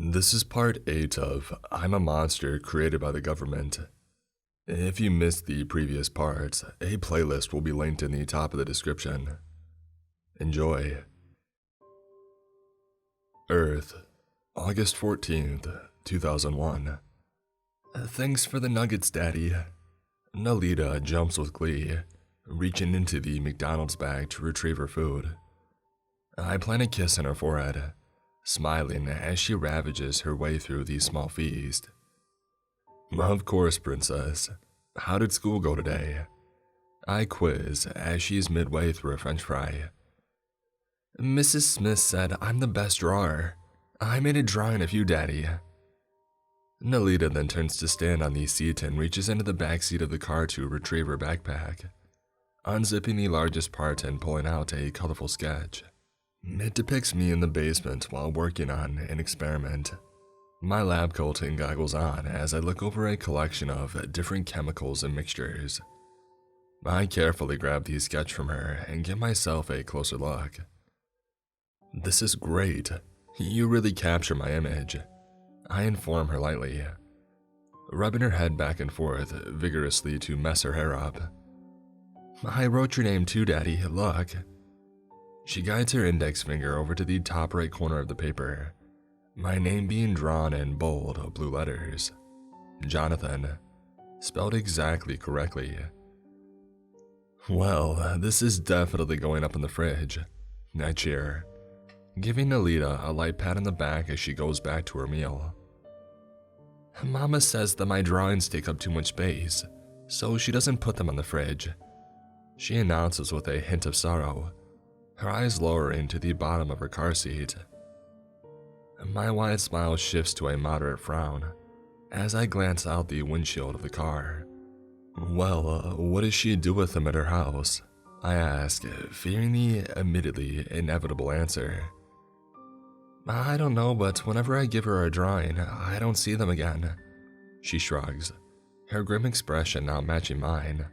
This is part 8 of I'm a Monster created by the government. If you missed the previous parts, a playlist will be linked in the top of the description. Enjoy. Earth, August 14th, 2001. Thanks for the nuggets, Daddy. Nalita jumps with glee, reaching into the McDonald's bag to retrieve her food. I plant a kiss on her forehead, smiling as she ravages her way through the small feast. Of course, Princess. How did school go today? I quiz as she's midway through a french fry. Mrs. Smith said I'm the best drawer. I made a drawing of you, Daddy. Nalita then turns to stand on the seat and reaches into the back seat of the car to retrieve her backpack, unzipping the largest part and pulling out a colorful sketch. It depicts me in the basement while working on an experiment. My lab coat and goggles on as I look over a collection of different chemicals and mixtures. I carefully grab the sketch from her and give myself a closer look. This is great. You really capture my image, I inform her lightly, rubbing her head back and forth vigorously to mess her hair up. I wrote your name too, Daddy, look. She guides her index finger over to the top right corner of the paper, my name being drawn in bold blue letters. Jonathan, spelled exactly correctly. Well, this is definitely going up in the fridge, I cheer, giving Nalita a light pat on the back as she goes back to her meal. Mama says that my drawings take up too much space, so she doesn't put them on the fridge, she announces with a hint of sorrow, her eyes lowering to the bottom of her car seat. My wide smile shifts to a moderate frown as I glance out the windshield of the car. Well, what does she do with them at her house? I ask, fearing the admittedly inevitable answer. I don't know, but whenever I give her a drawing, I don't see them again. She shrugs, her grim expression not matching mine.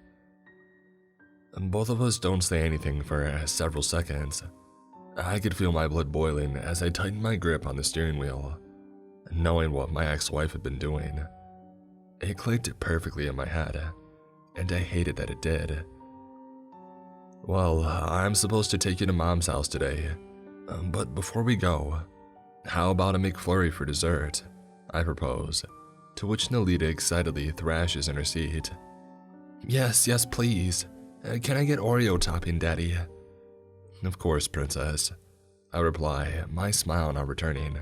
Both of us don't say anything for several seconds. I could feel my blood boiling as I tightened my grip on the steering wheel, knowing what my ex-wife had been doing. It clicked perfectly in my head, and I hated that it did. Well, I'm supposed to take you to Mom's house today, but before we go, how about a McFlurry for dessert? I propose, to which Nalita excitedly thrashes in her seat. Yes, please. Can I get Oreo topping, Daddy? Of course, Princess, I reply, my smile not returning.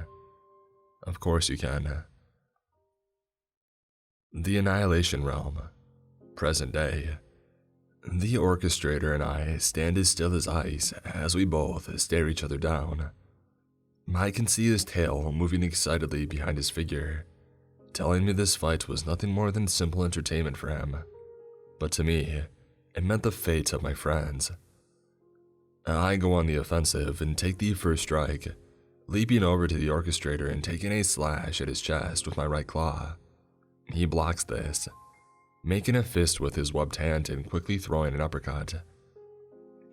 Of course you can. The Annihilation Realm, present day. The orchestrator and I stand as still as ice as we both stare each other down. I can see his tail moving excitedly behind his figure, telling me this fight was nothing more than simple entertainment for him. But to me, it meant the fate of my friends. I go on the offensive and take the first strike, leaping over to the orchestrator and taking a slash at his chest with my right claw. He blocks this, making a fist with his webbed hand and quickly throwing an uppercut.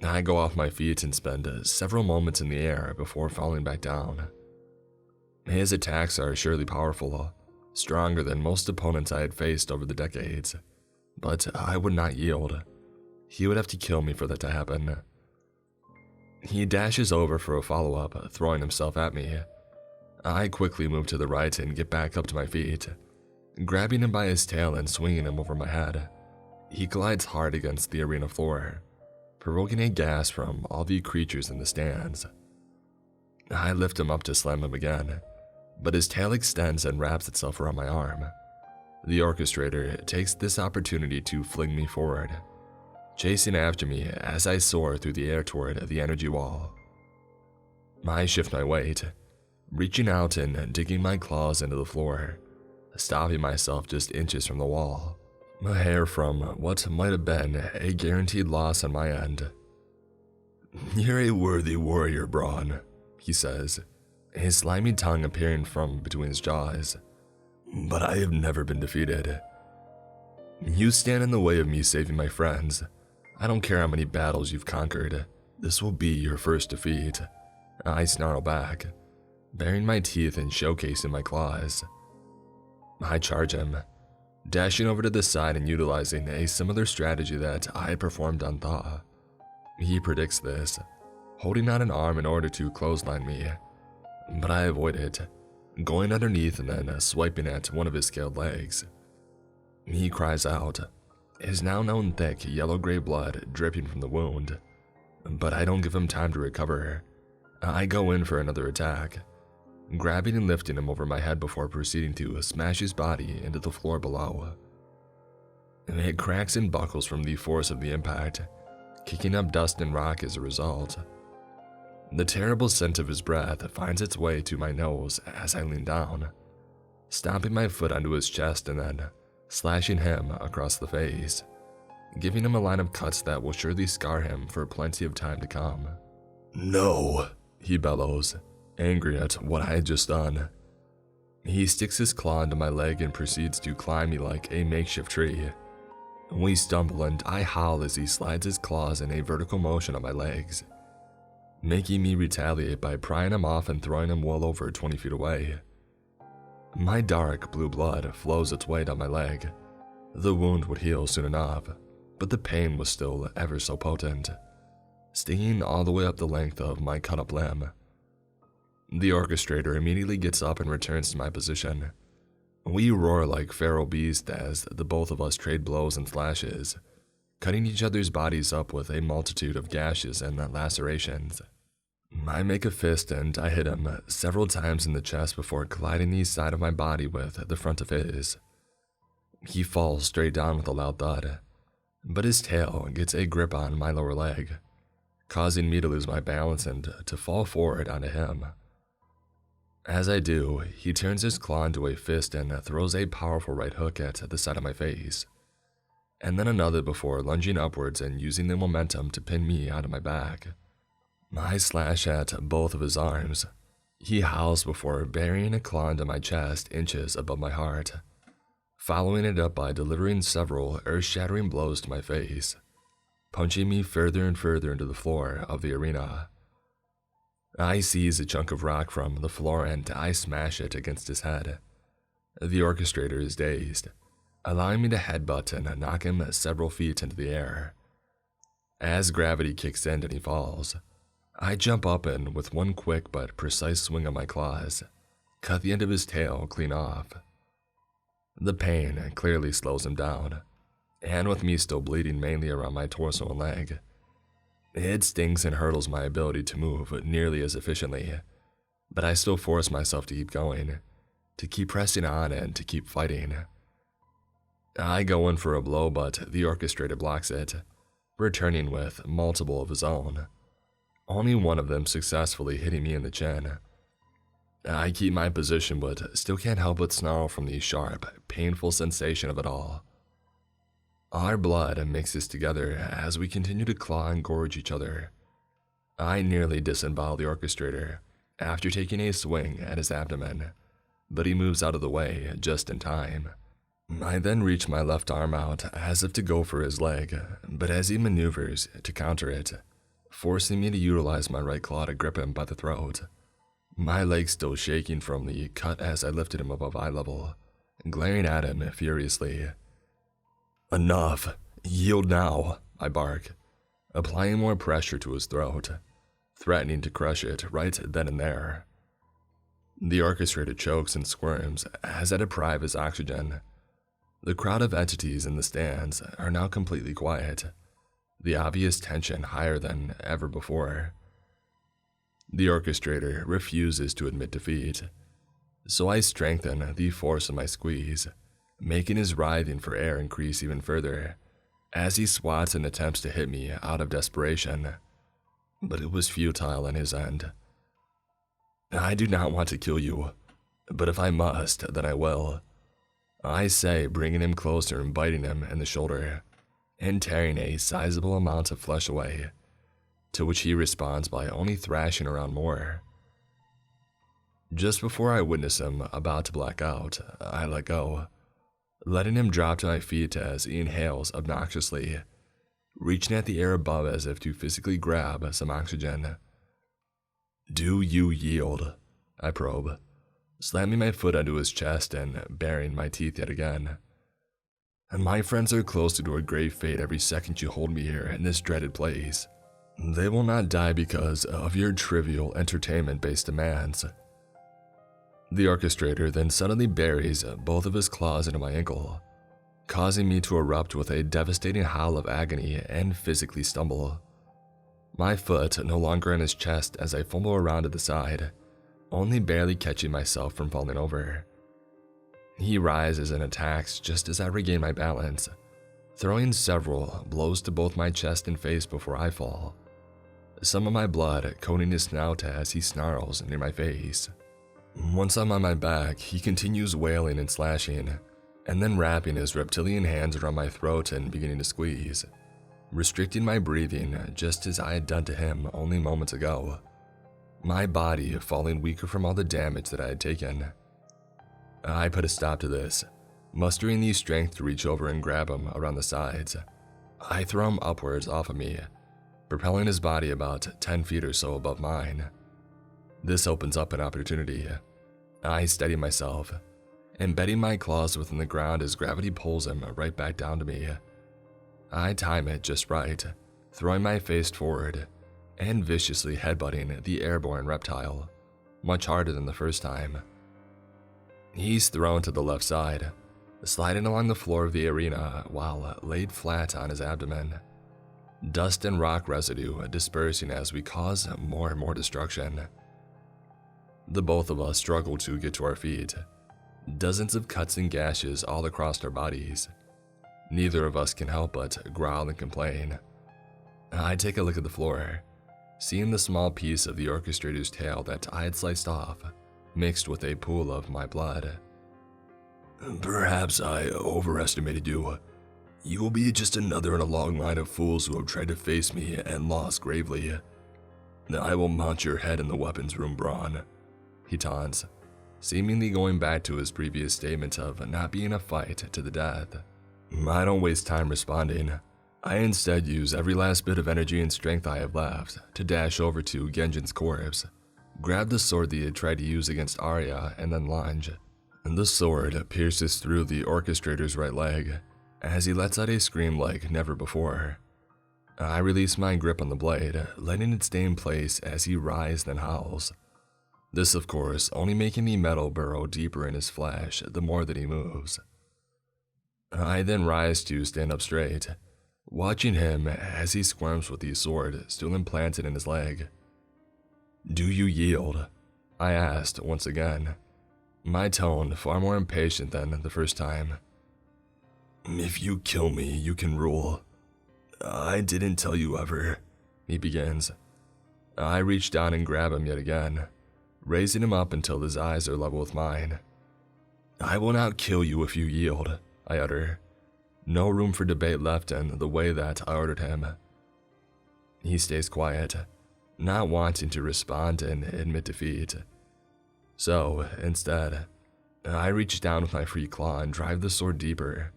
I go off my feet and spend several moments in the air before falling back down. His attacks are surely powerful, stronger than most opponents I had faced over the decades, but I would not yield. He would have to kill me for that to happen. He dashes over for a follow-up, throwing himself at me. I quickly move to the right and get back up to my feet, grabbing him by his tail and swinging him over my head. He glides hard against the arena floor, provoking a gasp from all the creatures in the stands. I lift him up to slam him again, but his tail extends and wraps itself around my arm. The orchestrator takes this opportunity to fling me forward, chasing after me as I soar through the air toward the energy wall. I shift my weight, reaching out and digging my claws into the floor, stopping myself just inches from the wall, a hair from what might have been a guaranteed loss on my end. You're a worthy warrior, Braun, he says, his slimy tongue appearing from between his jaws. But I have never been defeated. You stand in the way of me saving my friends. I don't care how many battles you've conquered. This will be your first defeat. I snarl back, baring my teeth and showcasing my claws. I charge him, dashing over to the side and utilizing a similar strategy that I had performed on Thaw. He predicts this, holding out an arm in order to clothesline me, but I avoid it, going underneath and then swiping at one of his scaled legs. He cries out, his now known thick yellow-gray blood dripping from the wound, but I don't give him time to recover. I go in for another attack, grabbing and lifting him over my head before proceeding to smash his body into the floor below. It cracks and buckles from the force of the impact, kicking up dust and rock as a result. The terrible scent of his breath finds its way to my nose as I lean down, stomping my foot onto his chest and then slashing him across the face, giving him a line of cuts that will surely scar him for plenty of time to come. "No," he bellows, angry at what I had just done. He sticks his claw into my leg and proceeds to climb me like a makeshift tree. We stumble and I howl as he slides his claws in a vertical motion on my legs, making me retaliate by prying him off and throwing him well over 20 feet away. My dark blue blood flows its way down my leg. The wound would heal soon enough, but the pain was still ever so potent, stinging all the way up the length of my cut-up limb. The orchestrator immediately gets up and returns to my position. We roar like feral beasts as the both of us trade blows and slashes, cutting each other's bodies up with a multitude of gashes and lacerations. I make a fist and I hit him several times in the chest before colliding the side of my body with the front of his. He falls straight down with a loud thud, but his tail gets a grip on my lower leg, causing me to lose my balance and to fall forward onto him. As I do, he turns his claw into a fist and throws a powerful right hook at the side of my face, and then another before lunging upwards and using the momentum to pin me onto my back. I slash at both of his arms. He howls before burying a claw into my chest inches above my heart, following it up by delivering several earth-shattering blows to my face, punching me further and further into the floor of the arena. I seize a chunk of rock from the floor and I smash it against his head. The orchestrator is dazed, allowing me to headbutt and knock him several feet into the air. As gravity kicks in and he falls, I jump up and, with one quick but precise swing of my claws, cut the end of his tail clean off. The pain clearly slows him down, and with me still bleeding mainly around my torso and leg, it stings and hurdles my ability to move nearly as efficiently, but I still force myself to keep going, to keep pressing on and to keep fighting. I go in for a blow, but the orchestrator blocks it, returning with multiple of his own, only one of them successfully hitting me in the chin. I keep my position but still can't help but snarl from the sharp, painful sensation of it all. Our blood mixes together as we continue to claw and gorge each other. I nearly disembowel the orchestrator after taking a swing at his abdomen, but he moves out of the way just in time. I then reach my left arm out as if to go for his leg, but as he maneuvers to counter it, forcing me to utilize my right claw to grip him by the throat, my leg still shaking from the cut as I lifted him above eye level, glaring at him furiously. "Enough! Yield now!" I bark, applying more pressure to his throat, threatening to crush it right then and there. The orchestrator chokes and squirms as I deprive his oxygen. The crowd of entities in the stands are now completely quiet, the obvious tension higher than ever before. The orchestrator refuses to admit defeat, so I strengthen the force of my squeeze, making his writhing for air increase even further as he swats and attempts to hit me out of desperation, but it was futile on his end. "I do not want to kill you, but if I must, then I will," I say, bringing him closer and biting him in the shoulder, and tearing a sizable amount of flesh away, to which he responds by only thrashing around more. Just before I witness him about to black out, I let go, letting him drop to my feet as he inhales obnoxiously, reaching at the air above as if to physically grab some oxygen. "Do you yield?" I probe, slamming my foot onto his chest and baring my teeth yet again. And my friends are closer to a grave fate every second you hold me here in this dreaded place. They will not die because of your trivial entertainment-based demands. The orchestrator then suddenly buries both of his claws into my ankle, causing me to erupt with a devastating howl of agony and physically stumble. My foot no longer in his chest as I fumble around to the side, only barely catching myself from falling over. He rises and attacks just as I regain my balance, throwing several blows to both my chest and face before I fall, some of my blood coating his snout as he snarls near my face. Once I'm on my back, he continues wailing and slashing, and then wrapping his reptilian hands around my throat and beginning to squeeze, restricting my breathing just as I had done to him only moments ago, my body falling weaker from all the damage that I had taken. I put a stop to this, mustering the strength to reach over and grab him around the sides. I throw him upwards off of me, propelling his body about 10 feet or so above mine. This opens up an opportunity. I steady myself, embedding my claws within the ground as gravity pulls him right back down to me. I time it just right, throwing my face forward and viciously headbutting the airborne reptile, much harder than the first time. He's thrown to the left side, sliding along the floor of the arena while laid flat on his abdomen. Dust and rock residue dispersing as we cause more and more destruction. The both of us struggle to get to our feet, dozens of cuts and gashes all across our bodies. Neither of us can help but growl and complain. I take a look at the floor, seeing the small piece of the orchestrator's tail that I had sliced off, mixed with a pool of my blood. Perhaps I overestimated you. You will be just another in a long line of fools who have tried to face me and lost gravely. I will mount your head in the weapons room, Braun, he taunts, seemingly going back to his previous statement of not being a fight to the death. I don't waste time responding. I instead use every last bit of energy and strength I have left to dash over to Genjin's corpse, grab the sword that he had tried to use against Arya, and then lunge. The sword pierces through the orchestrator's right leg as he lets out a scream like never before. I release my grip on the blade, letting it stay in place as he writhes and howls. This, of course, only making the metal burrow deeper in his flesh the more that he moves. I then rise to stand up straight, watching him as he squirms with the sword still implanted in his leg. Do you yield? I asked once again, my tone far more impatient than the first time. If you kill me, you can rule. I didn't tell you ever, he begins. I reach down and grab him yet again, raising him up until his eyes are level with mine. I will not kill you if you yield, I utter. No room for debate left in the way that I ordered him. He stays quiet, not wanting to respond and admit defeat. So, instead, I reach down with my free claw and drive the sword deeper,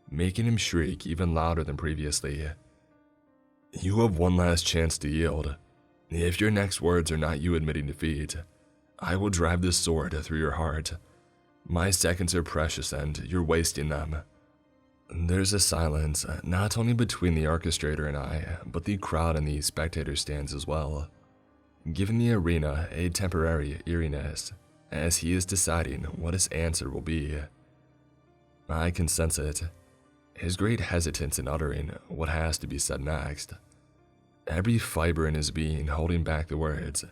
making him shriek even louder than previously. You have one last chance to yield. If your next words are not you admitting defeat, I will drive this sword through your heart. My seconds are precious and you're wasting them. There's a silence, not only between the orchestrator and I, but the crowd and the spectator stands as well, giving the arena a temporary eeriness as he is deciding what his answer will be. I can sense it, his great hesitance in uttering what has to be said next, every fiber in his being holding back the words.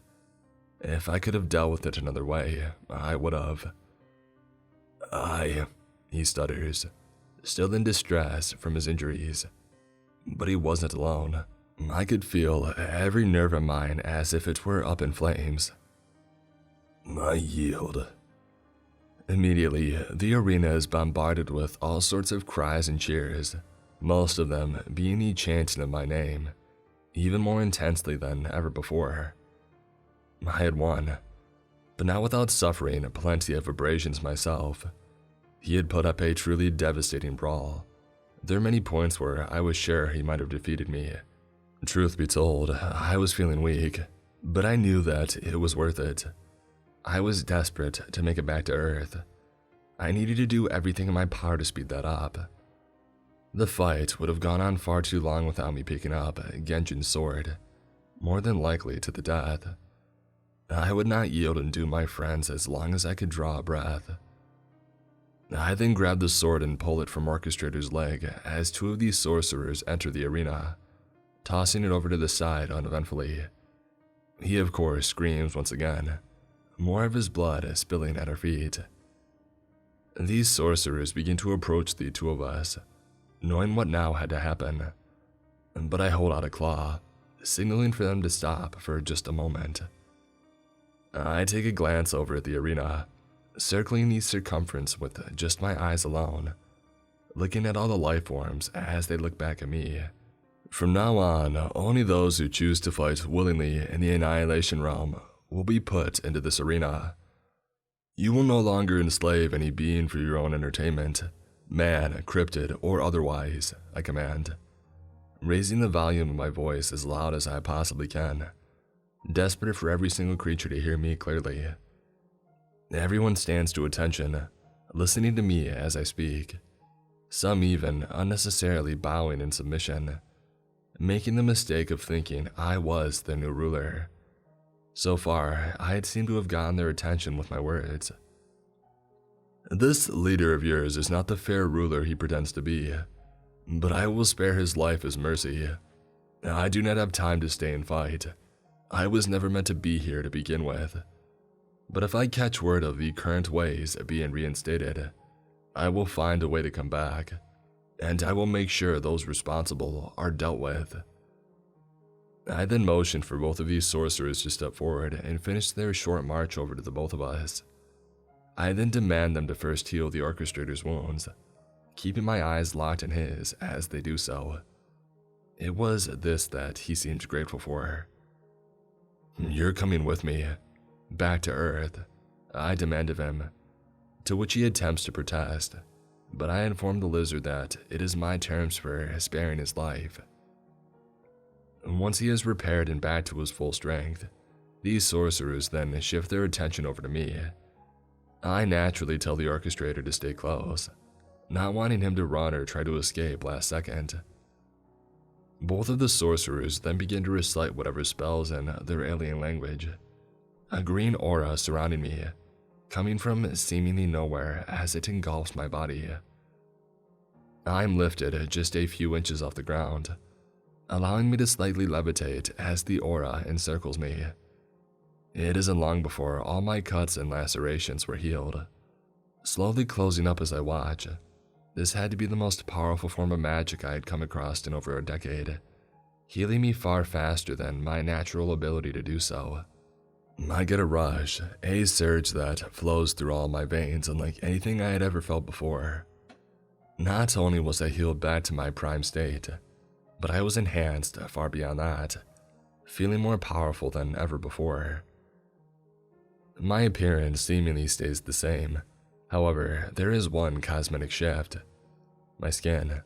If I could have dealt with it another way, I would have. He stutters, still in distress from his injuries. But he wasn't alone. I could feel every nerve of mine as if it were up in flames. I yield. Immediately, the arena is bombarded with all sorts of cries and cheers, most of them being the chanting of my name, even more intensely than ever before. I had won, but not without suffering plenty of abrasions myself. He had put up a truly devastating brawl. There were many points where I was sure he might have defeated me. Truth be told, I was feeling weak, but I knew that it was worth it. I was desperate to make it back to Earth. I needed to do everything in my power to speed that up. The fight would have gone on far too long without me picking up Genjin's sword, more than likely to the death. I would not yield and do my friends as long as I could draw a breath. I then grabbed the sword and pulled it from Orchestrator's leg as two of these sorcerers enter the arena, tossing it over to the side uneventfully. He of course screams once again, more of his blood spilling at our feet. These sorcerers begin to approach the two of us, knowing what now had to happen, but I hold out a claw, signaling for them to stop for just a moment. I take a glance over at the arena, circling the circumference with just my eyes alone, looking at all the life forms as they look back at me. From now on, only those who choose to fight willingly in the annihilation realm will be put into this arena. You will no longer enslave any being for your own entertainment, man, cryptid, or otherwise, I command, raising the volume of my voice as loud as I possibly can, desperate for every single creature to hear me clearly. Everyone stands to attention, listening to me as I speak, some even unnecessarily bowing in submission, making the mistake of thinking I was their new ruler. So far, I had seemed to have gotten their attention with my words. This leader of yours is not the fair ruler he pretends to be, but I will spare his life as mercy. I do not have time to stay and fight. I was never meant to be here to begin with. But if I catch word of the current ways being reinstated, I will find a way to come back, and I will make sure those responsible are dealt with. I then motioned for both of these sorcerers to step forward and finish their short march over to the both of us. I then demand them to first heal the orchestrator's wounds, keeping my eyes locked in his as they do so. It was this that he seemed grateful for. "You're coming with me, back to Earth," I demand of him, to which he attempts to protest, but I inform the lizard that it is my terms for sparing his life. Once he is repaired and back to his full strength, these sorcerers then shift their attention over to me. I naturally tell the orchestrator to stay close, not wanting him to run or try to escape last second. Both of the sorcerers then begin to recite whatever spells in their alien language, a green aura surrounding me, coming from seemingly nowhere as it engulfs my body. I'm lifted just a few inches off the ground, allowing me to slightly levitate as the aura encircles me. It isn't long before all my cuts and lacerations were healed, slowly closing up as I watch. This had to be the most powerful form of magic I had come across in over a decade, healing me far faster than my natural ability to do so. I get a rush, a surge that flows through all my veins unlike anything I had ever felt before. Not only was I healed back to my prime state, but I was enhanced far beyond that, feeling more powerful than ever before. My appearance seemingly stays the same. However, there is one cosmetic shift. My skin.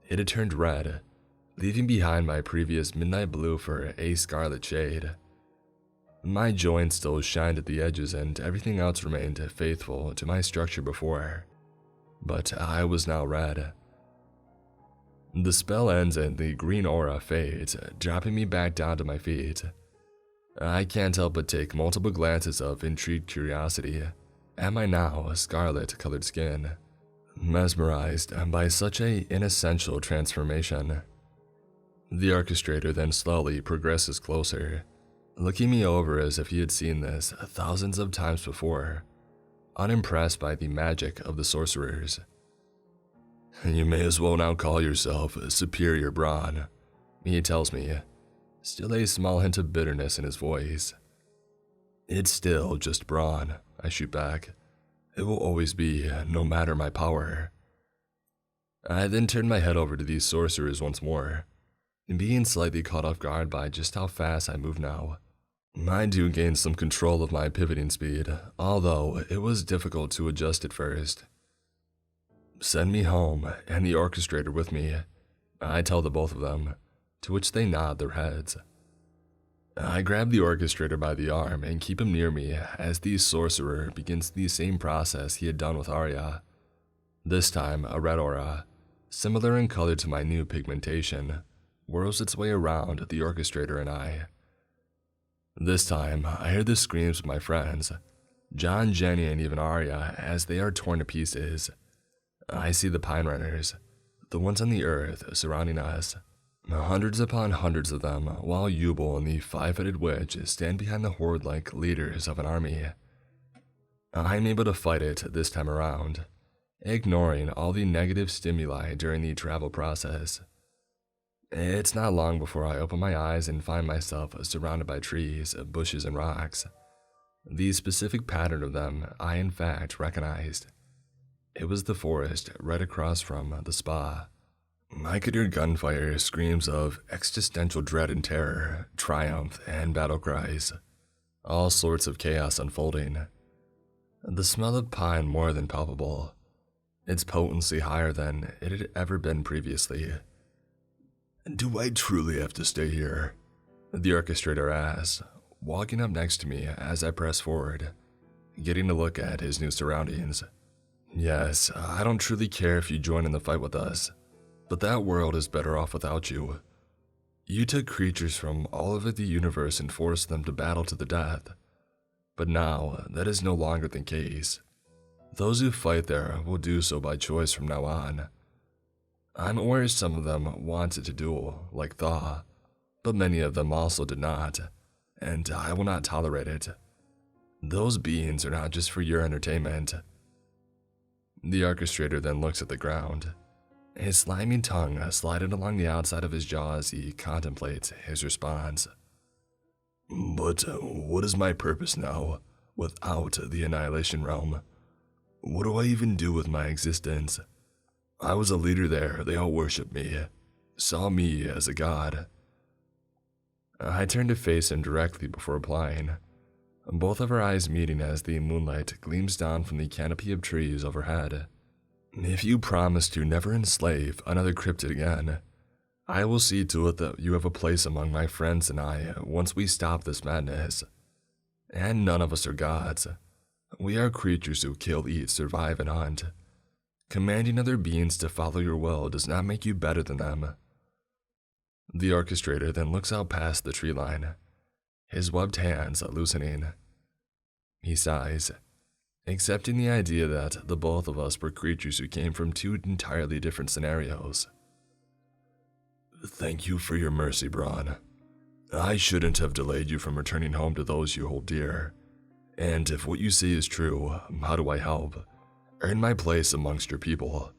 It had turned red, leaving behind my previous midnight blue for a scarlet shade. My joints still shined at the edges and everything else remained faithful to my structure before, but I was now red. The spell ends and the green aura fades, dropping me back down to my feet. I can't help but take multiple glances of intrigued curiosity at my now scarlet-colored skin, mesmerized by such an inessential transformation. The orchestrator then slowly progresses closer, looking me over as if he had seen this thousands of times before, unimpressed by the magic of the sorcerers. "You may as well now call yourself Superior Brawn," he tells me, still a small hint of bitterness in his voice. "It's still just brawn," I shoot back. "It will always be, no matter my power." I then turn my head over to these sorcerers once more, being slightly caught off guard by just how fast I move now. I do gain some control of my pivoting speed, although it was difficult to adjust at first. "Send me home, and the orchestrator with me," I tell the both of them, to which they nod their heads. I grab the orchestrator by the arm and keep him near me as the sorcerer begins the same process he had done with Arya. This time, a red aura, similar in color to my new pigmentation, whirls its way around the orchestrator and I. This time, I hear the screams of my friends, John, Jenny, and even Arya, as they are torn to pieces. I see the Pine Runners, the ones on the earth, surrounding us. Hundreds upon hundreds of them, while Yubel and the five-headed witch stand behind the horde-like leaders of an army. I'm able to fight it this time around, ignoring all the negative stimuli during the travel process. It's not long before I open my eyes and find myself surrounded by trees, bushes, and rocks. The specific pattern of them I in fact recognized. It was the forest right across from the spa. I could hear gunfire, screams of existential dread and terror, triumph, and battle cries. All sorts of chaos unfolding. The smell of pine more than palpable, its potency higher than it had ever been previously. "Do I truly have to stay here?" the orchestrator asks, walking up next to me as I press forward, getting a look at his new surroundings. "Yes, I don't truly care if you join in the fight with us, but that world is better off without you. You took creatures from all over the universe and forced them to battle to the death. But now, that is no longer the case. Those who fight there will do so by choice from now on. I'm aware some of them wanted to duel, like Thaw, but many of them also did not, and I will not tolerate it. Those beings are not just for your entertainment." The orchestrator then looks at the ground, his slimy tongue sliding along the outside of his jaw as he contemplates his response. "But what is my purpose now, without the Annihilation Realm? What do I even do with my existence? I was a leader there, they all worshipped me, saw me as a god." I turn to face him directly before replying, both of our eyes meeting as the moonlight gleams down from the canopy of trees overhead. "If you promise to never enslave another cryptid again, I will see to it that you have a place among my friends and I once we stop this madness. And none of us are gods. We are creatures who kill, eat, survive, and hunt. Commanding other beings to follow your will does not make you better than them." The orchestrator then looks out past the tree line, his webbed hands loosening. He sighs, accepting the idea that the both of us were creatures who came from two entirely different scenarios. "Thank you for your mercy, Braun. I shouldn't have delayed you from returning home to those you hold dear. And if what you say is true, how do I help? Earn my place amongst your people.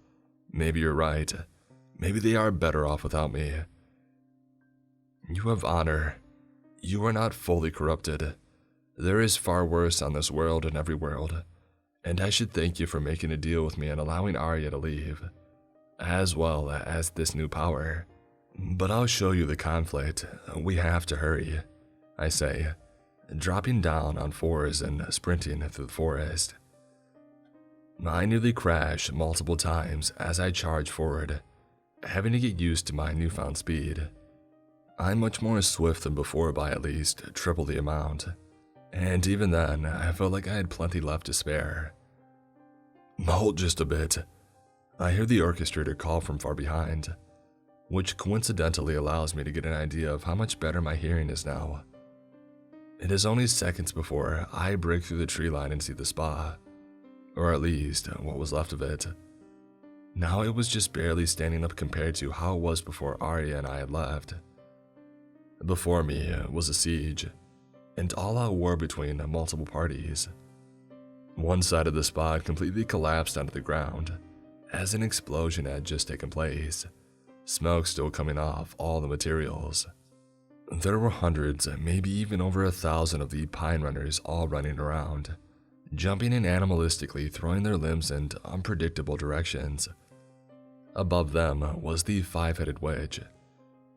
Maybe you're right. Maybe they are better off without me. You have honor. You are not fully corrupted. There is far worse on this world and every world, and I should thank you for making a deal with me and allowing Arya to leave, as well as this new power. But I'll show you the conflict. We have to hurry," I say, dropping down on fours and sprinting through the forest. I nearly crash multiple times as I charge forward, having to get used to my newfound speed. I'm much more swift than before by at least triple the amount, and even then, I felt like I had plenty left to spare. "Hold just a bit," I hear the orchestrator call from far behind, which coincidentally allows me to get an idea of how much better my hearing is now. It is only seconds before I break through the tree line and see the spa, or at least what was left of it. Now it was just barely standing up compared to how it was before Arya and I had left. Before me was a siege, and all-out war between multiple parties. One side of the spa had completely collapsed onto the ground, as an explosion had just taken place, smoke still coming off all the materials. There were hundreds, maybe even over 1,000 of the Pine Runners all running around, jumping and animalistically throwing their limbs in unpredictable directions. Above them was the five-headed witch,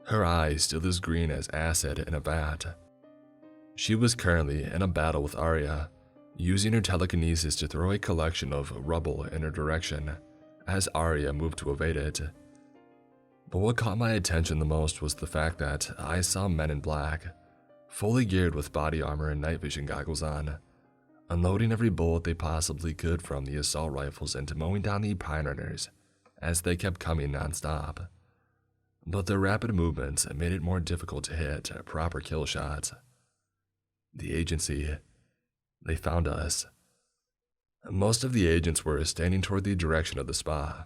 her eyes still as green as acid in a vat. She was currently in a battle with Arya, using her telekinesis to throw a collection of rubble in her direction as Arya moved to evade it. But what caught my attention the most was the fact that I saw men in black, fully geared with body armor and night vision goggles on, unloading every bullet they possibly could from the assault rifles and mowing down the pine runners as they kept coming non-stop. But their rapid movements made it more difficult to hit proper kill shots. The agency, they found us. Most of the agents were standing toward the direction of the spa,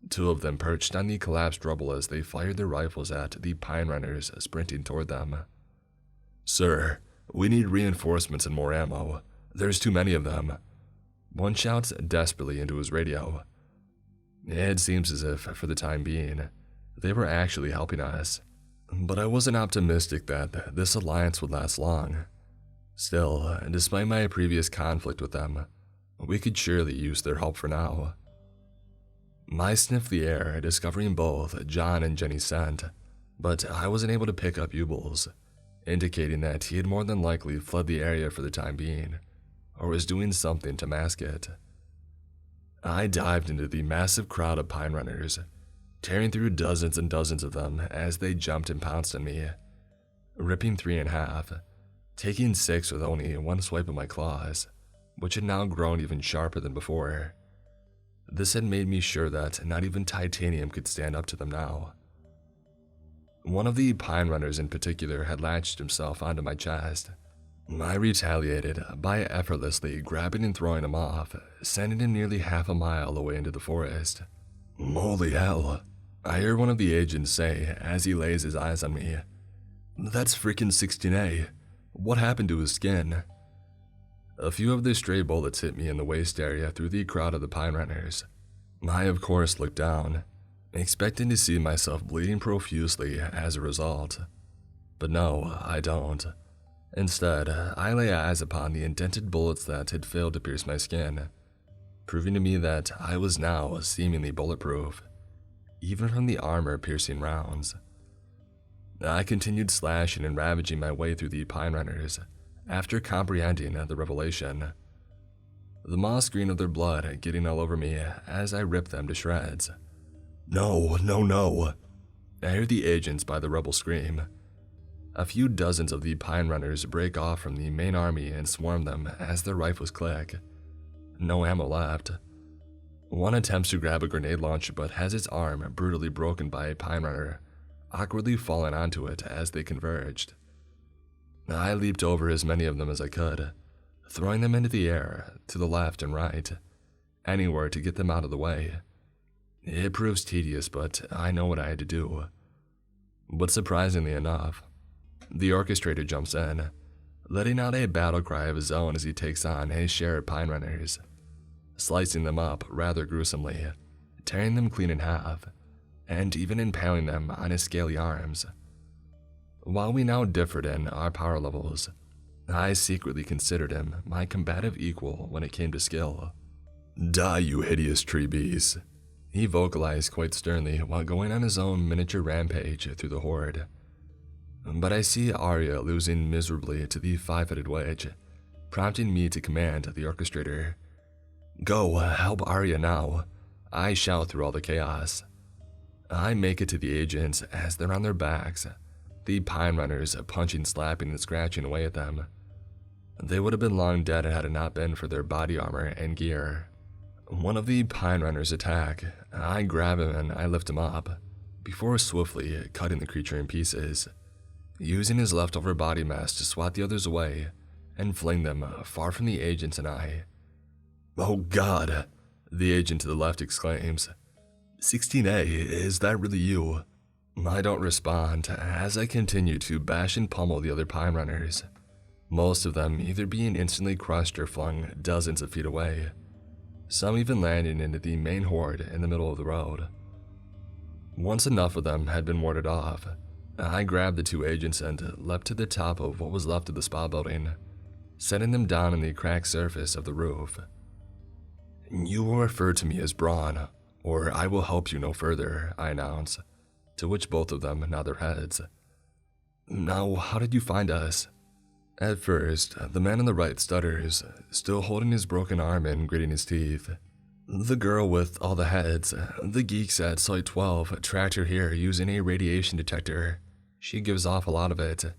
2 of them perched on the collapsed rubble as they fired their rifles at the pine runners sprinting toward them. "Sir, we need reinforcements and more ammo. There's too many of them," one shouts desperately into his radio. It seems as if, for the time being, they were actually helping us, but I wasn't optimistic that this alliance would last long. Still, despite my previous conflict with them, we could surely use their help for now. I sniffed the air, discovering both John and Jenny's scent, but I wasn't able to pick up Yubal's, indicating that he had more than likely fled the area for the time being, or was doing something to mask it. I dived into the massive crowd of pine runners, tearing through dozens and dozens of them as they jumped and pounced on me, ripping 3 in half, taking 6 with only one swipe of my claws, which had now grown even sharper than before. This had made me sure that not even titanium could stand up to them now. One of the pine runners in particular had latched himself onto my chest. I retaliated by effortlessly grabbing and throwing him off, sending him nearly half a mile away into the forest. "Holy hell," I hear one of the agents say as he lays his eyes on me. "That's freaking 16A. What happened to his skin?" A few of the stray bullets hit me in the waist area through the crowd of the pine runners. I, of course, looked down, expecting to see myself bleeding profusely as a result. But no, I don't. Instead, I lay eyes upon the indented bullets that had failed to pierce my skin, proving to me that I was now seemingly bulletproof, even from the armor-piercing rounds. I continued slashing and ravaging my way through the pine runners, after comprehending the revelation. The moss green of their blood getting all over me as I ripped them to shreds. "No, no, no!" I hear the agents by the rebel scream. A few dozens of the pine runners break off from the main army and swarm them as their rifles click. No ammo left. One attempts to grab a grenade launcher but has its arm brutally broken by a pine runner, awkwardly falling onto it as they converged. I leaped over as many of them as I could, throwing them into the air, to the left and right, anywhere to get them out of the way. It proves tedious, but I know what I had to do. But surprisingly enough, the orchestrator jumps in, letting out a battle cry of his own as he takes on his share of pine runners, slicing them up rather gruesomely, tearing them clean in half, and even impaling them on his scaly arms. While we now differed in our power levels, I secretly considered him my combative equal when it came to skill. "Die, you hideous tree beast," he vocalized quite sternly while going on his own miniature rampage through the horde. But I see Arya losing miserably to the 5-headed wedge, prompting me to command the orchestrator. "Go, help Arya now," I shout through all the chaos. I make it to the agents as they're on their backs, the pine runners punching, slapping, and scratching away at them. They would have been long dead had it not been for their body armor and gear. One of the pine runners attack, I grab him and I lift him up, before swiftly cutting the creature in pieces, using his leftover body mass to swat the others away and fling them far from the agents and I. "Oh God," the agent to the left exclaims. 16A, is that really you?" I don't respond as I continue to bash and pummel the other pine runners, most of them either being instantly crushed or flung dozens of feet away, some even landing into the main horde in the middle of the road. Once enough of them had been warded off, I grabbed the 2 agents and leapt to the top of what was left of the spa building, setting them down on the cracked surface of the roof. "You will refer to me as Braun, or I will help you no further," I announce, to which both of them nod their heads. "Now, how did you find us?" At first, the man on the right stutters, still holding his broken arm and gritting his teeth. "The girl with all the heads, the geeks at Site 12, tracked her here using a radiation detector. She gives off a lot of it.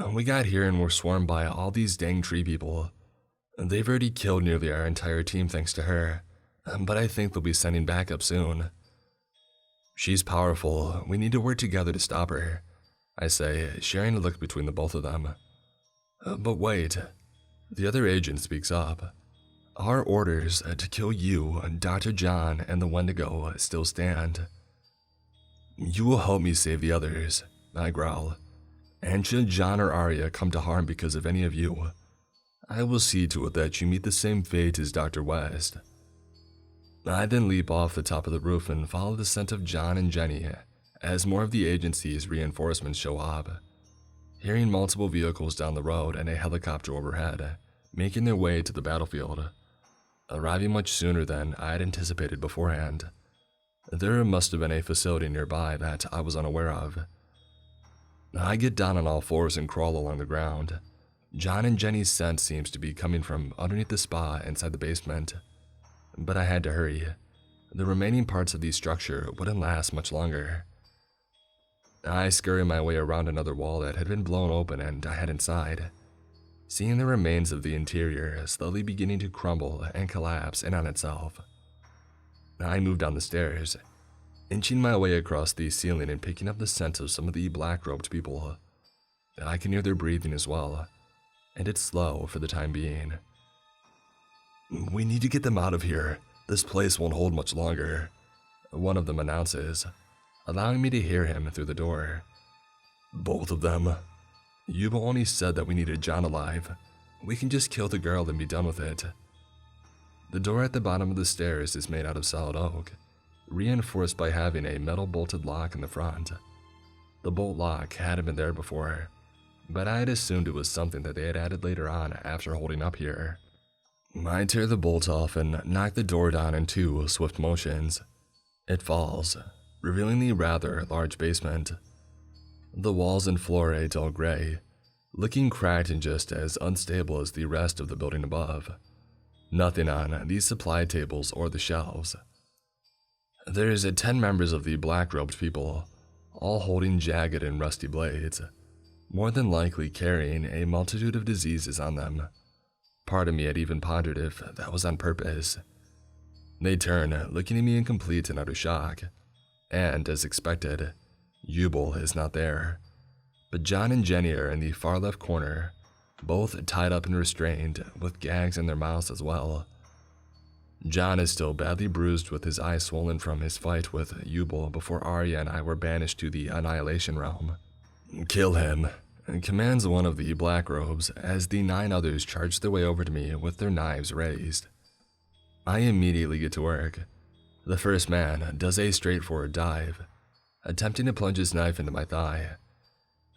We got here and were swarmed by all these dang tree people. They've already killed nearly our entire team thanks to her, but I think they'll be sending backup soon. She's powerful. We need to work together to stop her, I say, sharing a look between the both of them. But wait. The other agent speaks up. Our orders to kill you, Dr. John, and the Wendigo still stand. You will help me save the others, I growl. And should John or Arya come to harm because of any of you, I will see to it that you meet the same fate as Dr. West. I then leap off the top of the roof and follow the scent of John and Jenny as more of the agency's reinforcements show up. Hearing multiple vehicles down the road and a helicopter overhead, making their way to the battlefield, arriving much sooner than I had anticipated beforehand. There must have been a facility nearby that I was unaware of. I get down on all fours and crawl along the ground. John and Jenny's scent seems to be coming from underneath the spa inside the basement. But I had to hurry. The remaining parts of the structure wouldn't last much longer. I scurry my way around another wall that had been blown open and I head inside, seeing the remains of the interior slowly beginning to crumble and collapse in on itself. I move down the stairs, inching my way across the ceiling and picking up the scent of some of the black-robed people. I can hear their breathing as well, and it's slow for the time being. We need to get them out of here. This place won't hold much longer, one of them announces, allowing me to hear him through the door. Both of them. You've only said that we needed John alive. We can just kill the girl and be done with it. The door at the bottom of the stairs is made out of solid oak, reinforced by having a metal bolted lock in the front. The bolt lock hadn't been there before, but I had assumed it was something that they had added later on after holding up here. I tear the bolt off and knock the door down in 2 swift motions. It falls, revealing the rather large basement. The walls and floor are a dull gray, looking cracked and just as unstable as the rest of the building above. Nothing on these supply tables or the shelves. There's 10 members of the black-robed people, all holding jagged and rusty blades, more than likely carrying a multitude of diseases on them. Part of me had even pondered if that was on purpose. They turn, looking at me in complete and utter shock, and, as expected, Yubel is not there. But John and Jenny are in the far left corner, both tied up and restrained, with gags in their mouths as well. John is still badly bruised with his eye swollen from his fight with Yubel before Arya and I were banished to the annihilation realm. Kill him, commands one of the black robes as the 9 others charge their way over to me with their knives raised. I immediately get to work. The first man does a straightforward dive, attempting to plunge his knife into my thigh.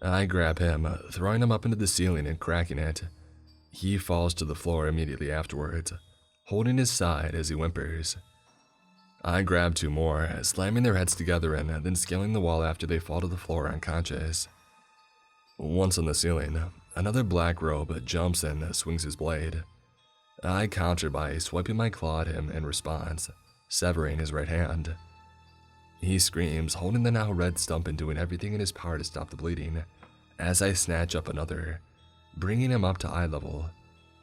I grab him, throwing him up into the ceiling and cracking it. He falls to the floor immediately afterwards, holding his side as he whimpers. I grab 2 more, slamming their heads together and then scaling the wall after they fall to the floor unconscious. Once on the ceiling, another black robe jumps and swings his blade. I counter by swiping my claw at him in response, severing his right hand. He screams, holding the now red stump and doing everything in his power to stop the bleeding, as I snatch up another, bringing him up to eye level,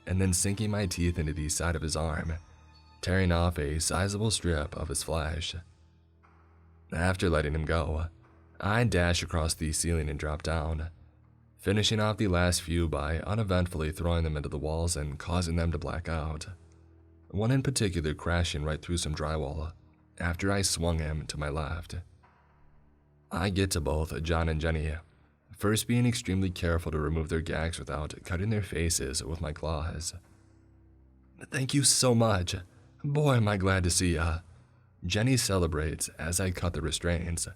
and then sinking my teeth into the side of his arm, tearing off a sizable strip of his flesh. After letting him go, I dash across the ceiling and drop down, finishing off the last few by uneventfully throwing them into the walls and causing them to black out, one in particular crashing right through some drywall after I swung him to my left. I get to both John and Jenny, first being extremely careful to remove their gags without cutting their faces with my claws. Thank you so much. Boy, am I glad to see ya. Jenny celebrates as I cut the restraints.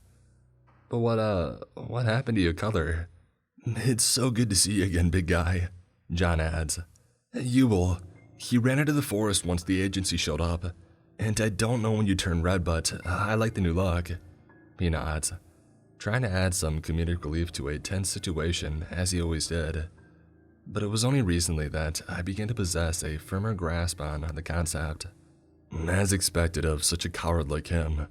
But what happened to your color? It's so good to see you again, big guy, John adds. Yubel, he ran into the forest once the agency showed up, and I don't know when you turned red, but I like the new look, he nods, trying to add some comedic relief to a tense situation as he always did. But it was only recently that I began to possess a firmer grasp on the concept. As expected of such a coward like him,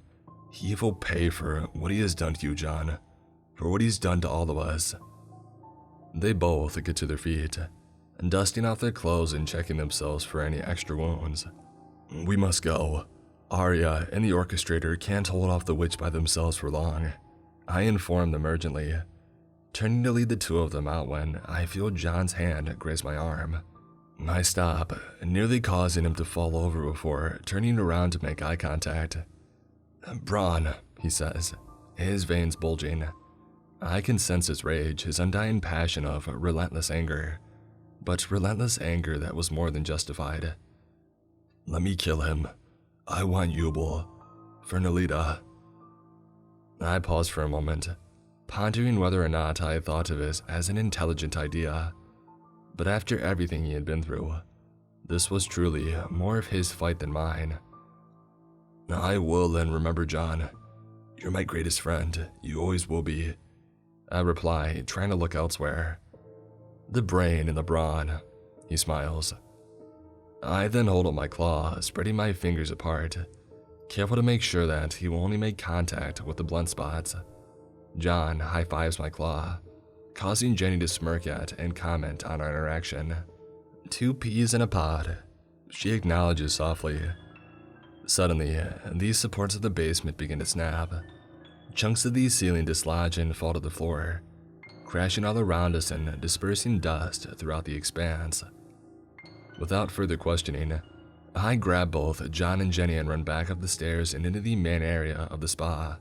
he will pay for what he has done to you, John, for what he's done to all of us. They both get to their feet, dusting off their clothes and checking themselves for any extra wounds. We must go. Arya and the orchestrator can't hold off the witch by themselves for long, I inform them urgently, turning to lead the two of them out when I feel John's hand graze my arm. I stop, nearly causing him to fall over before turning around to make eye contact. "Braun," he says, his veins bulging. I can sense his rage, his undying passion of relentless anger, but relentless anger that was more than justified. "Let me kill him. I want Yubel. For Nalita." I paused for a moment, pondering whether or not I had thought of it as an intelligent idea. But after everything he had been through, this was truly more of his fight than mine. "I will, and remember, John, you're my greatest friend. You always will be," I reply, trying to look elsewhere. "The brain and the brawn," he smiles. I then hold up my claw, spreading my fingers apart, careful to make sure that he will only make contact with the blunt spots. John high-fives my claw, causing Jenny to smirk at and comment on our interaction. "Two peas in a pod," she acknowledges softly. Suddenly, these supports of the basement begin to snap. Chunks of the ceiling dislodge and fall to the floor, crashing all around us and dispersing dust throughout the expanse. Without further questioning, I grab both John and Jenny and run back up the stairs and into the main area of the spa,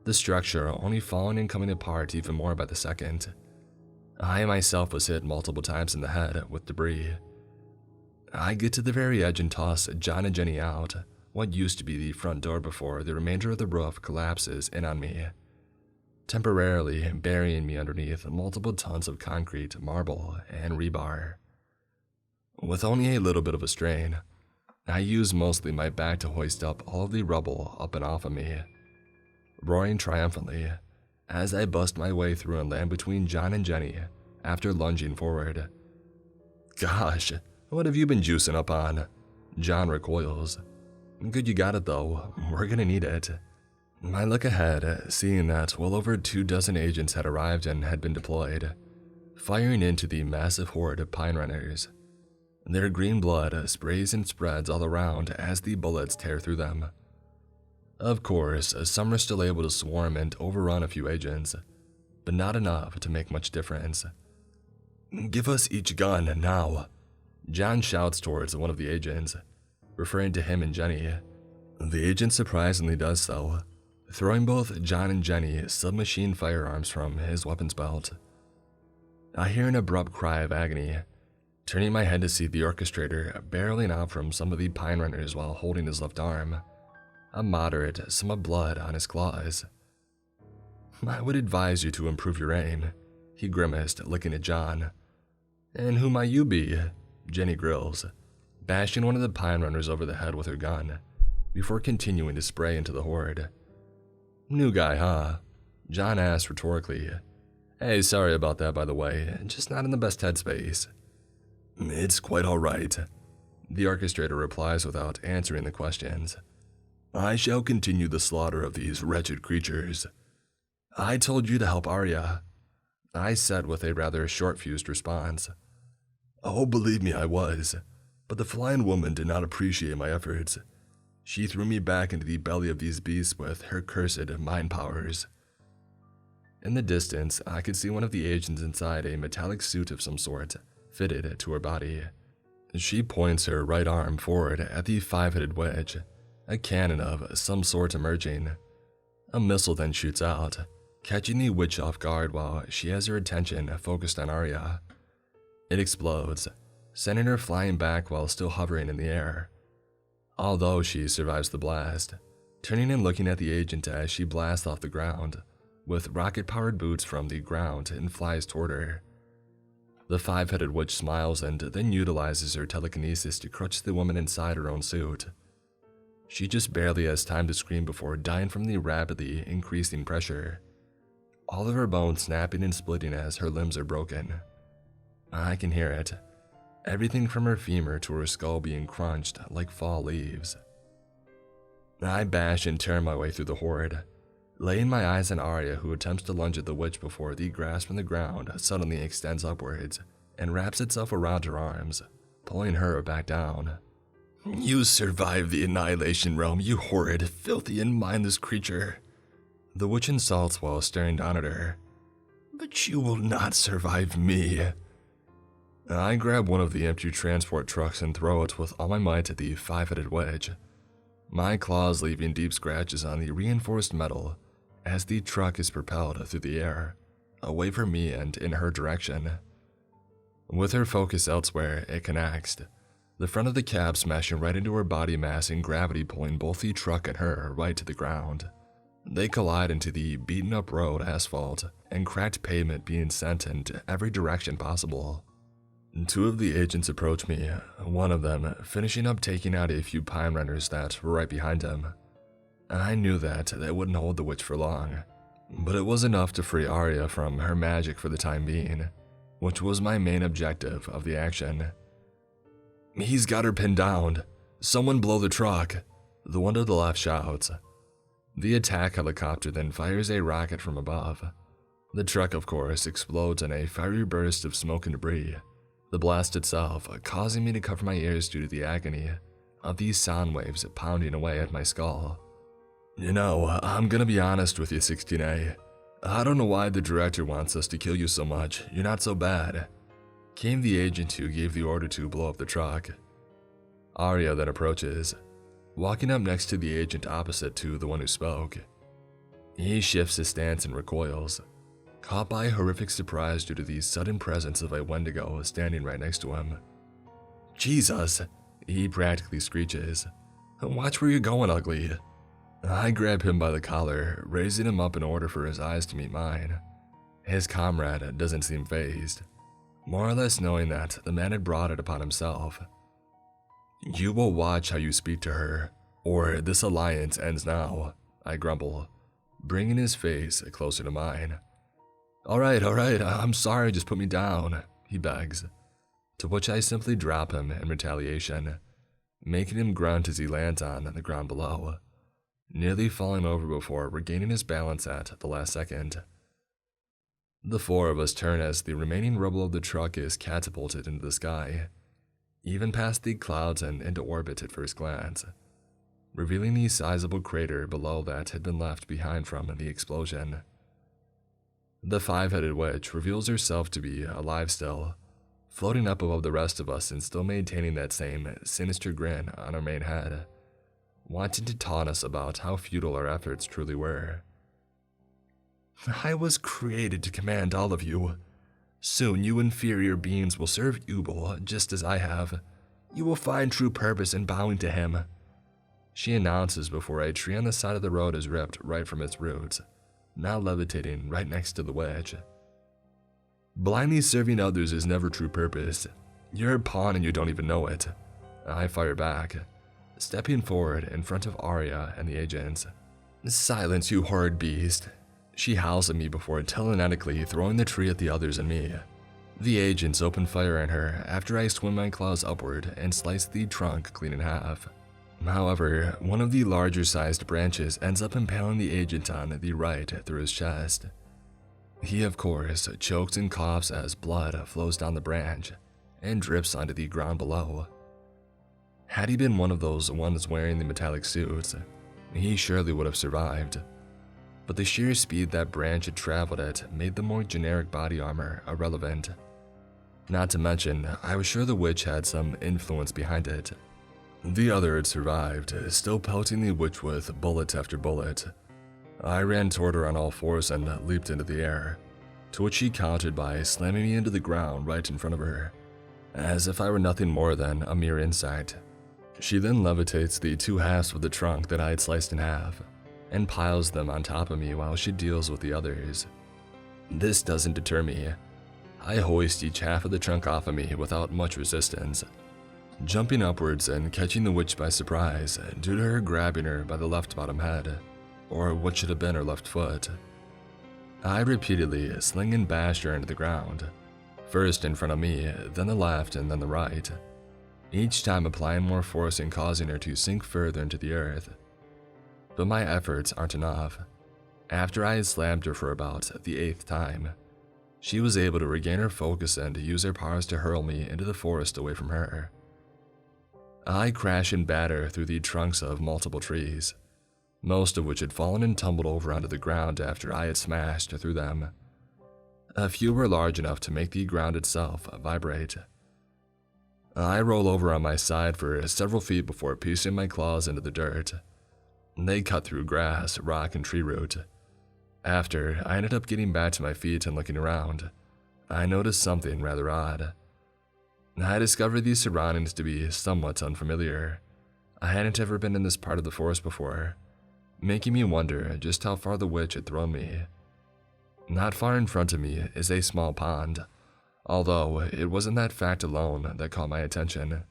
the structure only falling and coming apart even more by the second. I myself was hit multiple times in the head with debris. I get to the very edge and toss John and Jenny out what used to be the front door before the remainder of the roof collapses in on me, temporarily burying me underneath multiple tons of concrete, marble, and rebar. With only a little bit of a strain, I use mostly my back to hoist up all of the rubble up and off of me, roaring triumphantly as I bust my way through and land between John and Jenny after lunging forward. "Gosh, what have you been juicing up on?" John recoils. "Good you got it though, we're gonna need it." I look ahead, seeing that well over 24 agents had arrived and had been deployed, firing into the massive horde of pine runners. Their green blood sprays and spreads all around as the bullets tear through them. Of course, some are still able to swarm and overrun a few agents, but not enough to make much difference. "Give us each gun, now," John shouts towards one of the agents, referring to him and Jenny. The agent surprisingly does so, throwing both John and Jenny submachine firearms from his weapons belt. I hear an abrupt cry of agony, turning my head to see the orchestrator barreling out from some of the pine runners while holding his left arm, a moderate sum of blood on his claws. "I would advise you to improve your aim," he grimaced, looking at John. "And who might you be?" Jenny grills, bashing one of the pine runners over the head with her gun, before continuing to spray into the horde. "New guy, huh?" John asked rhetorically. "Hey, sorry about that, by the way, just not in the best headspace." "It's quite all right," the orchestrator replies without answering the questions. "I shall continue the slaughter of these wretched creatures." "I told you to help Arya," I said with a rather short-fused response. "Oh, believe me, I was, but the flying woman did not appreciate my efforts. She threw me back into the belly of these beasts with her cursed mind powers." In the distance, I could see one of the agents inside a metallic suit of some sort, fitted to her body. She points her right arm forward at the five-headed witch, a cannon of some sort emerging. A missile then shoots out, catching the witch off guard while she has her attention focused on Arya. It explodes, sending her flying back while still hovering in the air. Although she survives the blast, turning and looking at the agent as she blasts off the ground, with rocket-powered boots from the ground and flies toward her. The five-headed witch smiles and then utilizes her telekinesis to crush the woman inside her own suit. She just barely has time to scream before dying from the rapidly increasing pressure, all of her bones snapping and splitting as her limbs are broken. I can hear it, everything from her femur to her skull being crunched like fall leaves. I bash and tear my way through the horde, laying my eyes on Arya, who attempts to lunge at the witch before the grasp from the ground suddenly extends upwards and wraps itself around her arms, pulling her back down. "You survived the annihilation realm, you horrid, filthy, and mindless creature," the witch insults while staring down at her. "But you will not survive me." I grab one of the empty transport trucks and throw it with all my might at the five-headed witch, my claws leaving deep scratches on the reinforced metal as the truck is propelled through the air, away from me and in her direction. With her focus elsewhere, it connects, the front of the cab smashing right into her body mass and gravity pulling both the truck and her right to the ground. They collide into the beaten-up road asphalt and cracked pavement, being sent in every direction possible. Two of the agents approach me, one of them finishing up taking out a few pine runners that were right behind him. I knew that wouldn't hold the witch for long, but it was enough to free Arya from her magic for the time being, which was my main objective of the action. "He's got her pinned down. Someone blow the truck," the one to the left shouts. The attack helicopter then fires a rocket from above. The truck, of course, explodes in a fiery burst of smoke and debris, the blast itself causing me to cover my ears due to the agony of these sound waves pounding away at my skull. "You know, I'm gonna be honest with you, 16A. I don't know why the director wants us to kill you so much. You're not so bad," came the agent who gave the order to blow up the truck. Arya then approaches, walking up next to the agent opposite to the one who spoke. He shifts his stance and recoils, caught by a horrific surprise due to the sudden presence of a Wendigo standing right next to him. "Jesus," he practically screeches. "Watch where you're going, ugly." I grab him by the collar, raising him up in order for his eyes to meet mine. His comrade doesn't seem fazed, more or less knowing that the man had brought it upon himself. "You will watch how you speak to her, or this alliance ends now," I grumble, bringing his face closer to mine. All right, I'm sorry, just put me down," he begs, to which I simply drop him in retaliation, making him grunt as he lands on the ground below, nearly falling over before regaining his balance at the last second. The four of us turn as the remaining rubble of the truck is catapulted into the sky, even past the clouds and into orbit at first glance, revealing the sizable crater below that had been left behind from the explosion. The five-headed witch reveals herself to be alive still, floating up above the rest of us and still maintaining that same sinister grin on her main head, wanting to taunt us about how futile our efforts truly were. "I was created to command all of you. Soon you inferior beings will serve Ubel just as I have. You will find true purpose in bowing to him," she announces before a tree on the side of the road is ripped right from its roots, now levitating right next to the witch. "Blindly serving others is never true purpose. You're a pawn and you don't even know it," I fire back, stepping forward in front of Arya and the agents. "Silence, you horrid beast," she howls at me before telekinetically throwing the tree at the others and me. The agents open fire on her after I swing my claws upward and slice the trunk clean in half. However, one of the larger-sized branches ends up impaling the agent on the right through his chest. He, of course, chokes and coughs as blood flows down the branch and drips onto the ground below. Had he been one of those ones wearing the metallic suits, he surely would have survived, but the sheer speed that branch had traveled at made the more generic body armor irrelevant. Not to mention, I was sure the witch had some influence behind it. The other had survived, still pelting the witch with bullet after bullet. I ran toward her on all fours and leaped into the air, to which she countered by slamming me into the ground right in front of her, as if I were nothing more than a mere insect. She then levitates the two halves of the trunk that I had sliced in half, and piles them on top of me while she deals with the others. This doesn't deter me. I hoist each half of the trunk off of me without much resistance, jumping upwards and catching the witch by surprise due to her grabbing her by the left bottom head, or what should have been her left foot. I repeatedly sling and bash her into the ground, first in front of me, then the left and then the right, each time applying more force and causing her to sink further into the earth. But my efforts aren't enough. After I had slammed her for about the 8th time, she was able to regain her focus and use her powers to hurl me into the forest away from her. I crashed and battered through the trunks of multiple trees, most of which had fallen and tumbled over onto the ground after I had smashed through them. A few were large enough to make the ground itself vibrate. I roll over on my side for several feet before piercing my claws into the dirt. They cut through grass, rock, and tree root. After I ended up getting back to my feet and looking around, I noticed something rather odd. I discovered these surroundings to be somewhat unfamiliar. I hadn't ever been in this part of the forest before, making me wonder just how far the witch had thrown me. Not far in front of me is a small pond, although it wasn't that fact alone that caught my attention.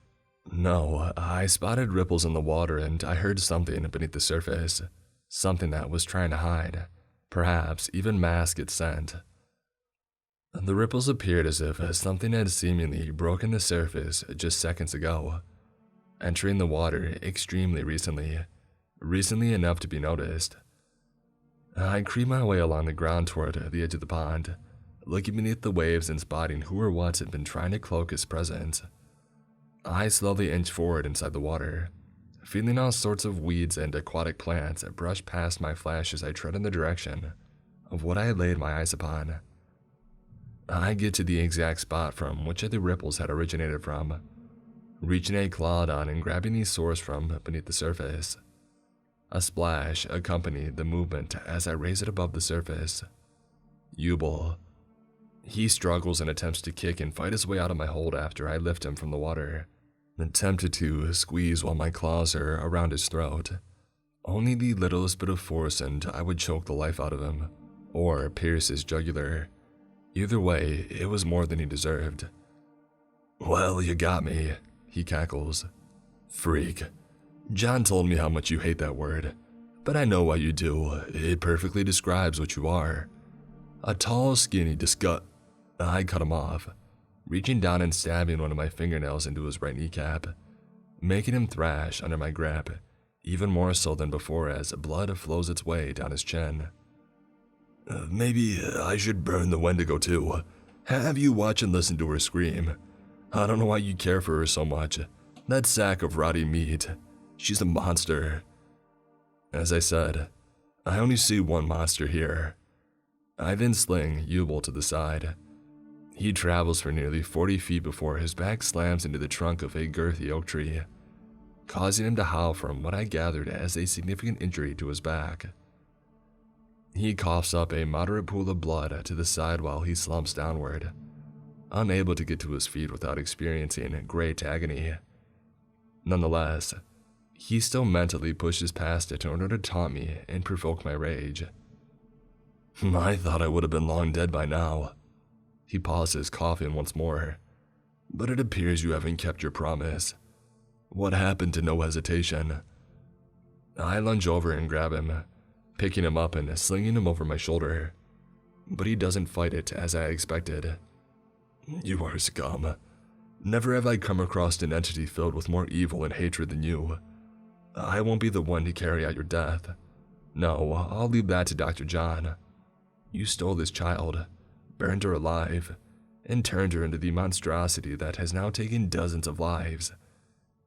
No, I spotted ripples in the water and I heard something beneath the surface, something that was trying to hide, perhaps even mask its scent. The ripples appeared as if something had seemingly broken the surface just seconds ago, entering the water extremely recently enough to be noticed. I creeped my way along the ground toward the edge of the pond, looking beneath the waves and spotting who or what had been trying to cloak its presence. I slowly inched forward inside the water, feeling all sorts of weeds and aquatic plants brush past my flesh as I tread in the direction of what I had laid my eyes upon. I get to the exact spot from which the ripples had originated from, reaching a claw down and grabbing the source from beneath the surface. A splash accompanied the movement as I raise it above the surface. Yubel. He struggles and attempts to kick and fight his way out of my hold after I lift him from the water, tempted to squeeze while my claws are around his throat. Only the littlest bit of force and I would choke the life out of him, or pierce his jugular. Either way, it was more than he deserved. "Well, you got me," he cackles. "Freak. John told me how much you hate that word, but I know why you do. It perfectly describes what you are. A tall, skinny I cut him off, reaching down and stabbing one of my fingernails into his right kneecap, making him thrash under my grip, even more so than before as blood flows its way down his chin. "Maybe I should burn the Wendigo too. Have you watch and listen to her scream. I don't know why you care for her so much. That sack of rotting meat. She's a monster." As I said, I only see one monster here. I then sling Yubel to the side. He travels for nearly 40 feet before his back slams into the trunk of a girthy oak tree, causing him to howl from what I gathered as a significant injury to his back. He coughs up a moderate pool of blood to the side while he slumps downward, unable to get to his feet without experiencing great agony. Nonetheless, he still mentally pushes past it in order to taunt me and provoke my rage. "I thought I would have been long dead by now." He pauses, coughing once more. "But it appears you haven't kept your promise. What happened to no hesitation?" I lunge over and grab him, picking him up and slinging him over my shoulder. But he doesn't fight it as I expected. "You are scum. Never have I come across an entity filled with more evil and hatred than you. I won't be the one to carry out your death. No, I'll leave that to Dr. John. You stole this child, burned her alive, and turned her into the monstrosity that has now taken dozens of lives.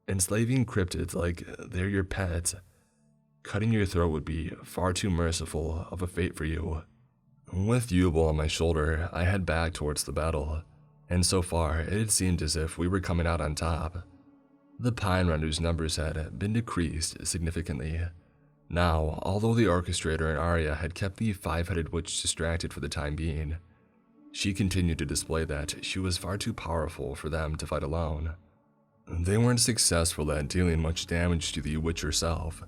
Enslaving cryptids like they're your pets. Cutting your throat would be far too merciful of a fate for you." With Yubel on my shoulder, I head back towards the battle, and so far it seemed as if we were coming out on top. The Pine Runners' numbers had been decreased significantly. Now, although the orchestrator and Arya had kept the five-headed witch distracted for the time being, she continued to display that she was far too powerful for them to fight alone. They weren't successful at dealing much damage to the witch herself,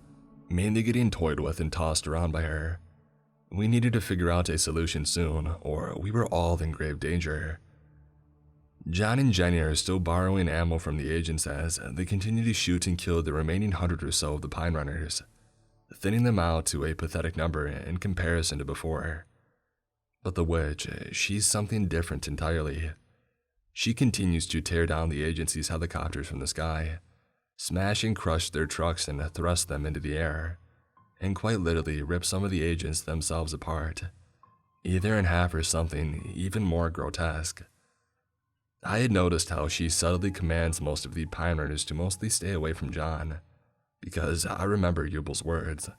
mainly getting toyed with and tossed around by her. We needed to figure out a solution soon, or we were all in grave danger. John and Jenny are still borrowing ammo from the agents as they continue to shoot and kill the remaining 100 or so of the Pine Runners, thinning them out to a pathetic number in comparison to before. But the witch, she's something different entirely. She continues to tear down the agency's helicopters from the sky, smash and crush their trucks and thrust them into the air. and quite literally rip some of the agents themselves apart, either in half or something even more grotesque. I had noticed how she subtly commands most of the Pine Runners to mostly stay away from John, because I remember Yubel's words,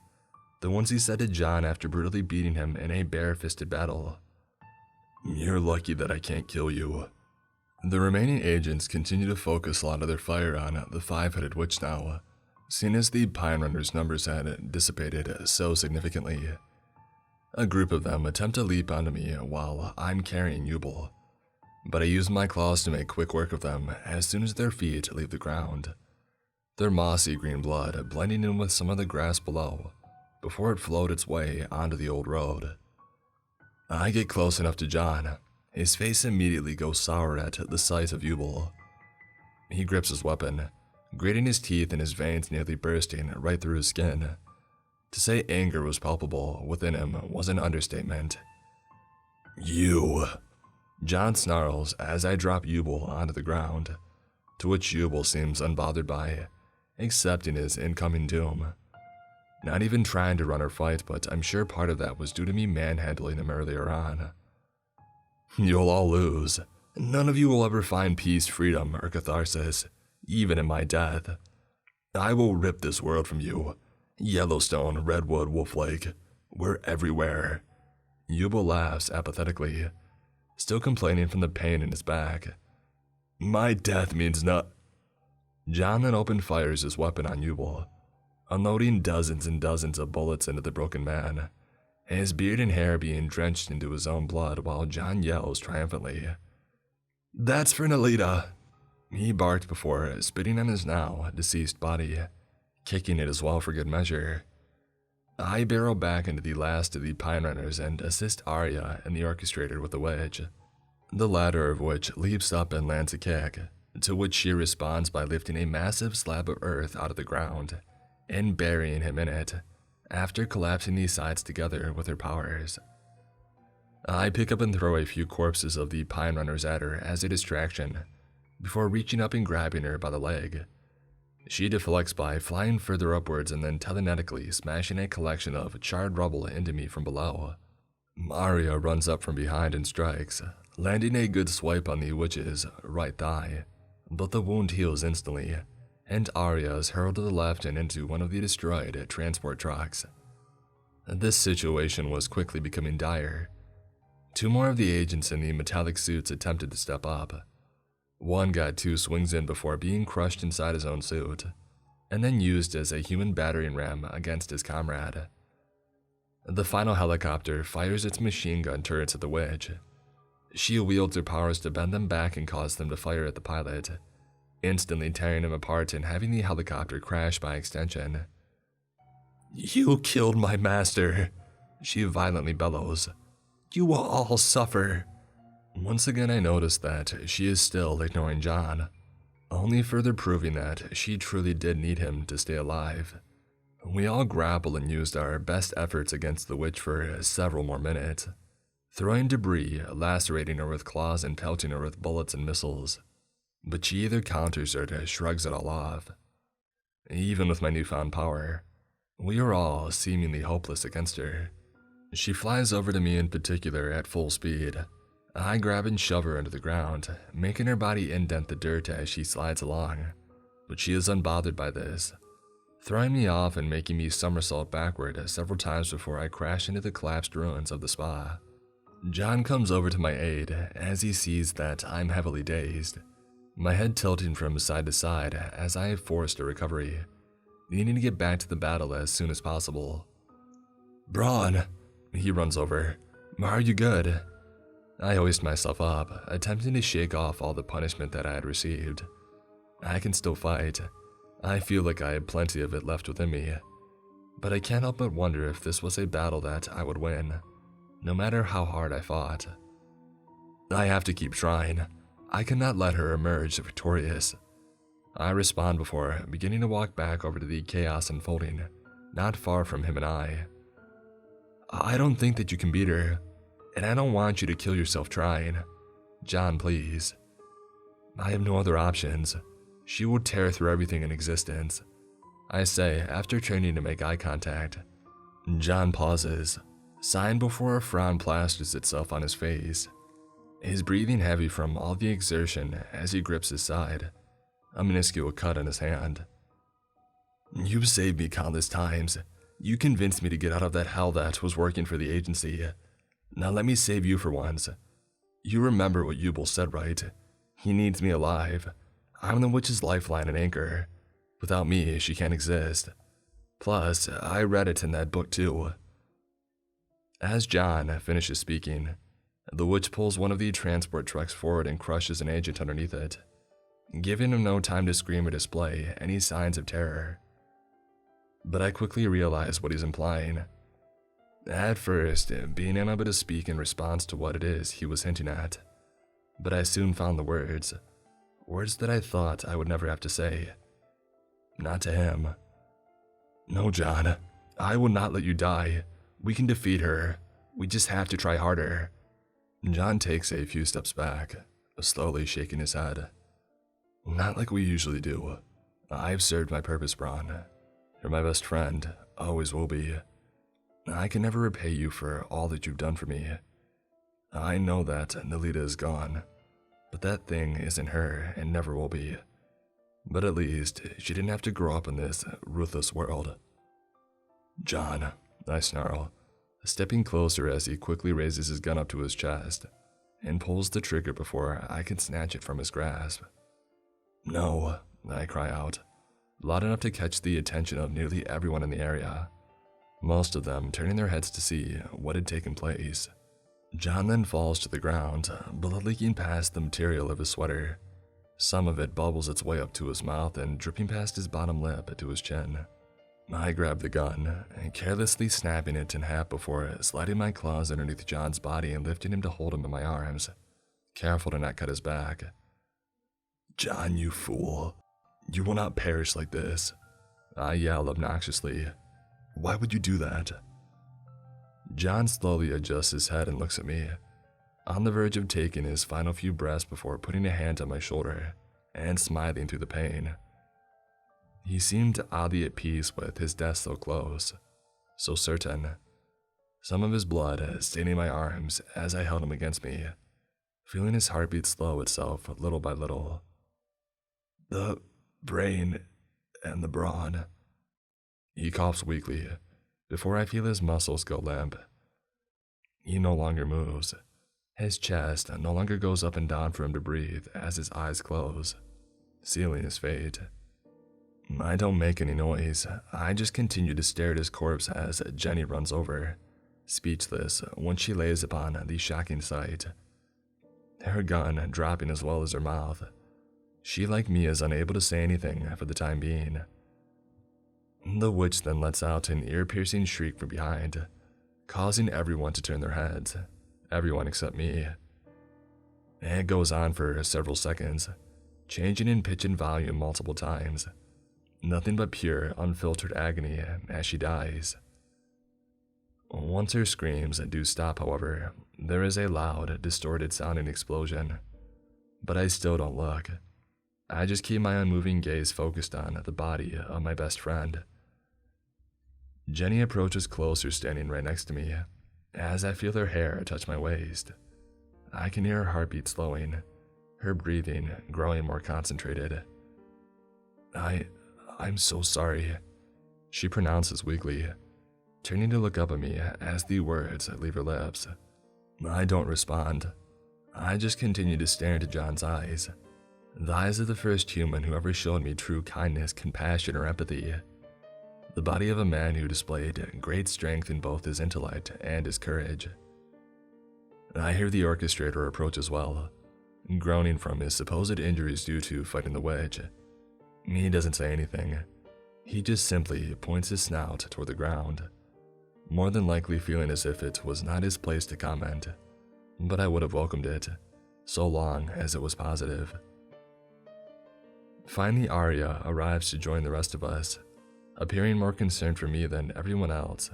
the ones he said to John after brutally beating him in a bare-fisted battle. "You're lucky that I can't kill you." The remaining agents continue to focus a lot of their fire on the five-headed witch now, seeing as the Pine Runners' numbers had dissipated so significantly. A group of them attempt to leap onto me while I'm carrying Yubel, but I use my claws to make quick work of them as soon as their feet leave the ground, their mossy green blood blending in with some of the grass below before it flowed its way onto the old road. I get close enough to John. His face immediately goes sour at the sight of Yubel. He grips his weapon, grating his teeth and his veins nearly bursting right through his skin. To say anger was palpable within him was an understatement. "You!" John snarls as I drop Yubel onto the ground, to which Yubel seems unbothered by, accepting his incoming doom. Not even trying to run or fight, but I'm sure part of that was due to me manhandling him earlier on. "You'll all lose. None of you will ever find peace, freedom, or catharsis, even in my death. I will rip this world from you. Yellowstone, Redwood, Wolf Lake, we're everywhere." Yubel laughs apathetically, still complaining from the pain in his back. "My death means not." John then open fires his weapon on Yubel, unloading dozens and dozens of bullets into the broken man, his beard and hair being drenched into his own blood while John yells triumphantly. "That's for Nalita," he barked before spitting on his now deceased body, kicking it as well for good measure. I barrel back into the last of the Pine Runners and assist Arya and the orchestrator with the wedge, the latter of which leaps up and lands a kick, to which she responds by lifting a massive slab of earth out of the ground and burying him in it, after collapsing these sides together with her powers. I pick up and throw a few corpses of the Pine Runners at her as a distraction, before reaching up and grabbing her by the leg. She deflects by flying further upwards and then telekinetically smashing a collection of charred rubble into me from below. Arya runs up from behind and strikes, landing a good swipe on the witch's right thigh, but the wound heals instantly, and Arya is hurled to the left and into one of the destroyed transport trucks. This situation was quickly becoming dire. Two more of the agents in the metallic suits attempted to step up. One got 2 swings in before being crushed inside his own suit, and then used as a human battering ram against his comrade. The final helicopter fires its machine gun turrets at the witch. She wields her powers to bend them back and cause them to fire at the pilot, instantly tearing him apart and having the helicopter crash by extension. "You killed my master," she violently bellows. "You will all suffer." Once again I notice that she is still ignoring John, only further proving that she truly did need him to stay alive. We all grappled and used our best efforts against the witch for several more minutes, throwing debris, lacerating her with claws and pelting her with bullets and missiles, but she either counters or shrugs it all off. Even with my newfound power, we are all seemingly hopeless against her. She flies over to me in particular at full speed. I grab and shove her into the ground, making her body indent the dirt as she slides along, but she is unbothered by this, throwing me off and making me somersault backward several times before I crash into the collapsed ruins of the spa. John comes over to my aid as he sees that I'm heavily dazed, my head tilting from side to side as I have forced a recovery, needing to get back to the battle as soon as possible. "Braun!" He runs over. "Are you good?" I hoist myself up, attempting to shake off all the punishment that I had received. I can still fight. I feel like I have plenty of it left within me, but I can't help but wonder if this was a battle that I would win, no matter how hard I fought. I have to keep trying. I cannot let her emerge victorious. I respond before beginning to walk back over to the chaos unfolding, not far from him and I. "I don't think that you can beat her, and I don't want you to kill yourself trying. John, please." "I have no other options. She will tear through everything in existence," I say after turning to make eye contact, John pauses, sighing before a frown plasters itself on his face, his breathing heavy from all the exertion as he grips his side, a minuscule cut in his hand. You saved me countless times. You convinced me to get out of that hell that was working for the agency. Now let me save you for once. You remember what Yubel said, right? He needs me alive. I'm the witch's lifeline and anchor. Without me, she can't exist. Plus, I read it in that book too. As John finishes speaking, the witch pulls one of the transport trucks forward and crushes an agent underneath it, giving him no time to scream or display any signs of terror. But I quickly realize what he's implying. At first, being unable to speak in response to what it is he was hinting at, but I soon found the words that I thought I would never have to say. Not to him. No, John, I will not let you die. We can defeat her. We just have to try harder. John takes a few steps back, slowly shaking his head. Not like we usually do. I've served my purpose, Braun. You're my best friend, always will be. I can never repay you for all that you've done for me. I know that Nalita is gone, but that thing isn't her and never will be. But at least she didn't have to grow up in this ruthless world. John, I snarl, stepping closer as he quickly raises his gun up to his chest and pulls the trigger before I can snatch it from his grasp. No, I cry out, loud enough to catch the attention of nearly everyone in the area, most of them turning their heads to see what had taken place. John then falls to the ground, blood leaking past the material of his sweater. Some of it bubbles its way up to his mouth and dripping past his bottom lip to his chin. I grab the gun, carelessly snapping it in half before sliding my claws underneath John's body and lifting him to hold him in my arms, careful to not cut his back. John, you fool. You will not perish like this, I yell obnoxiously. Why would you do that? John slowly adjusts his head and looks at me, on the verge of taking his final few breaths before putting a hand on my shoulder and smiling through the pain. He seemed oddly at peace with his death so close, so certain. Some of his blood staining my arms as I held him against me, feeling his heartbeat slow itself little by little. The brain and the brawn. He coughs weakly before I feel his muscles go limp. He no longer moves. His chest no longer goes up and down for him to breathe as his eyes close, sealing his fate. I don't make any noise. I just continue to stare at his corpse as Jenny runs over, speechless when she lays upon the shocking sight. Her gun dropping as well as her mouth. She, like me, is unable to say anything for the time being. The witch then lets out an ear-piercing shriek from behind, causing everyone to turn their heads, everyone except me. It goes on for several seconds, changing in pitch and volume multiple times. Nothing but pure, unfiltered agony as she dies. Once her screams do stop, however, there is a loud, distorted sounding explosion. But I still don't look. I just keep my unmoving gaze focused on the body of my best friend. Jenny approaches closer, standing right next to me, as I feel her hair touch my waist. I can hear her heartbeat slowing, her breathing growing more concentrated. I'm so sorry, she pronounces weakly, turning to look up at me as the words leave her lips. I don't respond. I just continue to stare into John's eyes. The eyes of the first human who ever showed me true kindness, compassion, or empathy. The body of a man who displayed great strength in both his intellect and his courage. I hear the orchestrator approach as well, groaning from his supposed injuries due to fighting the witch. He doesn't say anything. He just simply points his snout toward the ground, more than likely feeling as if it was not his place to comment, but I would have welcomed it, so long as it was positive. Finally, Arya arrives to join the rest of us, appearing more concerned for me than everyone else,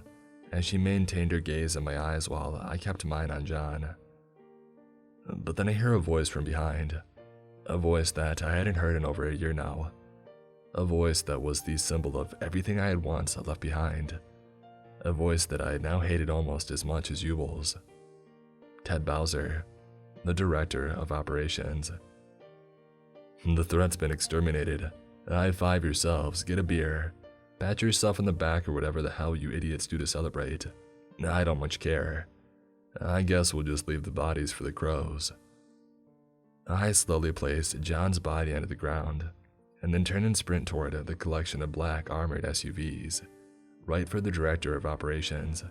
as she maintained her gaze in my eyes while I kept mine on John. But then I hear a voice from behind, a voice that I hadn't heard in over a year now, a voice that was the symbol of everything I had once left behind, a voice that I now hated almost as much as Yuval's. Ted Bowser, the director of operations. The threat's been exterminated. High-five yourselves, get a beer, pat yourself in the back or whatever the hell you idiots do to celebrate. I don't much care. I guess we'll just leave the bodies for the crows. I slowly placed John's body onto the ground, and then turn and sprint toward the collection of black armored SUVs, right for the director of operations.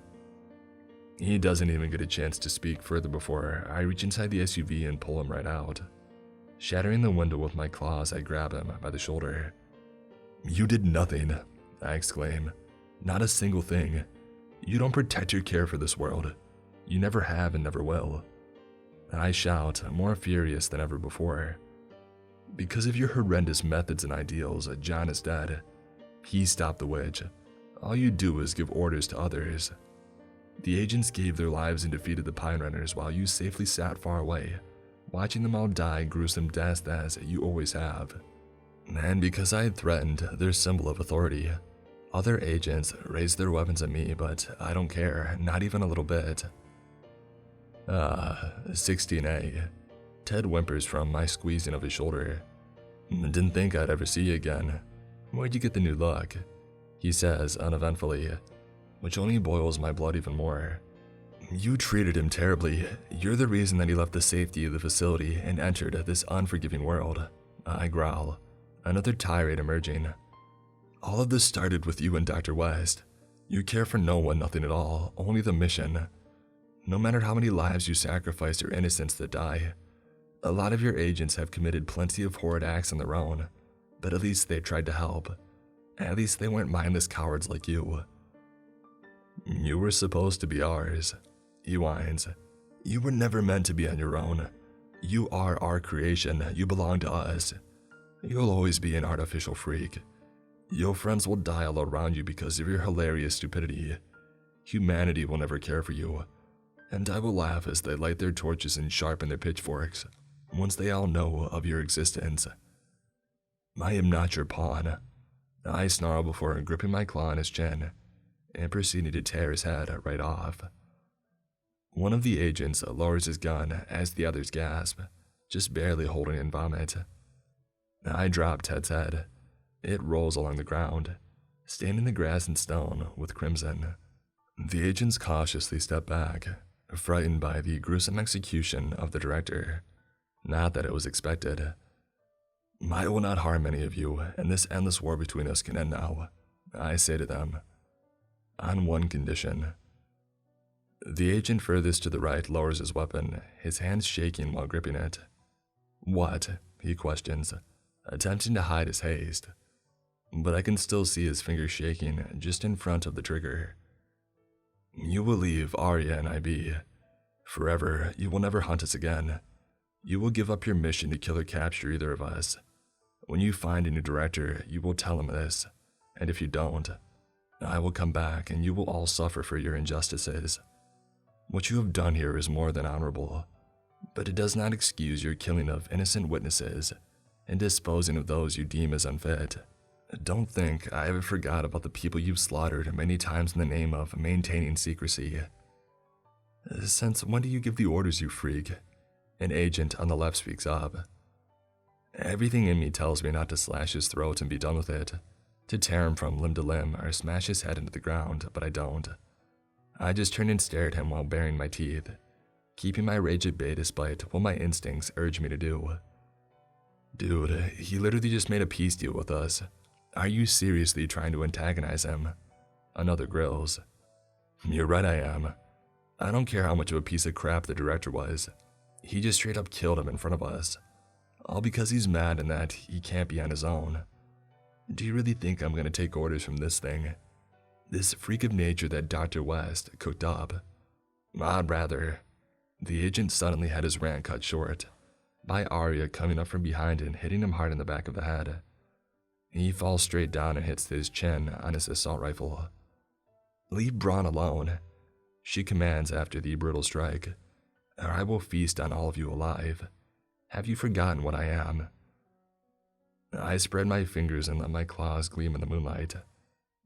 He doesn't even get a chance to speak further before I reach inside the SUV and pull him right out. Shattering the window with my claws, I grab him by the shoulder. "You did nothing," I exclaim. "Not a single thing. You don't protect or care for this world. You never have and never will." I shout, more furious than ever before. "Because of your horrendous methods and ideals, John is dead. He stopped the witch. All you do is give orders to others. The agents gave their lives and defeated the Pine Runners while you safely sat far away, watching them all die gruesome deaths as you always have. And because I had threatened their symbol of authority, other agents raised their weapons at me, but I don't care, not even a little bit." 16A. Ted whimpers from my squeezing of his shoulder. "Didn't think I'd ever see you again. Where'd you get the new look?" he says uneventfully, which only boils my blood even more. "You treated him terribly. You're the reason that he left the safety of the facility and entered this unforgiving world," I growl, another tirade emerging. "All of this started with you and Dr. West. You care for no one, nothing at all, only the mission. No matter how many lives you sacrifice or innocents that die. A lot of your agents have committed plenty of horrid acts on their own, but at least they tried to help. At least they weren't mindless cowards like you." "You were supposed to be ours," he whines. "You were never meant to be on your own. You are our creation. You belong to us. You'll always be an artificial freak. Your friends will die all around you because of your hilarious stupidity. Humanity will never care for you, and I will laugh as they light their torches and sharpen their pitchforks once they all know of your existence. I am not your pawn," I snarl before gripping my claw on his chin and proceeding to tear his head right off. One of the agents lowers his gun as the others gasp, just barely holding in vomit. I drop Ted's head. It rolls along the ground, staining the grass and stone with crimson. The agents cautiously step back, frightened by the gruesome execution of the director. Not that it was expected. "I will not harm any of you, and this endless war between us can end now," I say to them. "On one condition." The agent furthest to the right lowers his weapon, his hands shaking while gripping it. "What?" he questions, attempting to hide his haste. But I can still see his fingers shaking just in front of the trigger. "You will leave Arya and I be. Forever, you will never hunt us again. You will give up your mission to kill or capture either of us. When you find a new director, you will tell him this, and if you don't, I will come back and you will all suffer for your injustices. What you have done here is more than honorable, but it does not excuse your killing of innocent witnesses and disposing of those you deem as unfit. Don't think I ever forgot about the people you've slaughtered many times in the name of maintaining secrecy." "Since when do you give the orders, you freak?" An agent on the left speaks up. Everything in me tells me not to slash his throat and be done with it, to tear him from limb to limb or smash his head into the ground, but I don't. I just turn and stare at him while baring my teeth, keeping my rage at bay despite what my instincts urge me to do. "Dude, he literally just made a peace deal with us. Are you seriously trying to antagonize him?" Another grills. "You're right, I am. I don't care how much of a piece of crap the director was. He just straight up killed him in front of us. All because he's mad and that he can't be on his own. Do you really think I'm gonna take orders from this thing? This freak of nature that Dr. West cooked up? I'd rather." The agent suddenly had his rant cut short by Arya coming up from behind and hitting him hard in the back of the head. He falls straight down and hits his chin on his assault rifle. "Leave Braun alone," she commands after the brutal strike, "or I will feast on all of you alive. Have you forgotten what I am?" I spread my fingers and let my claws gleam in the moonlight.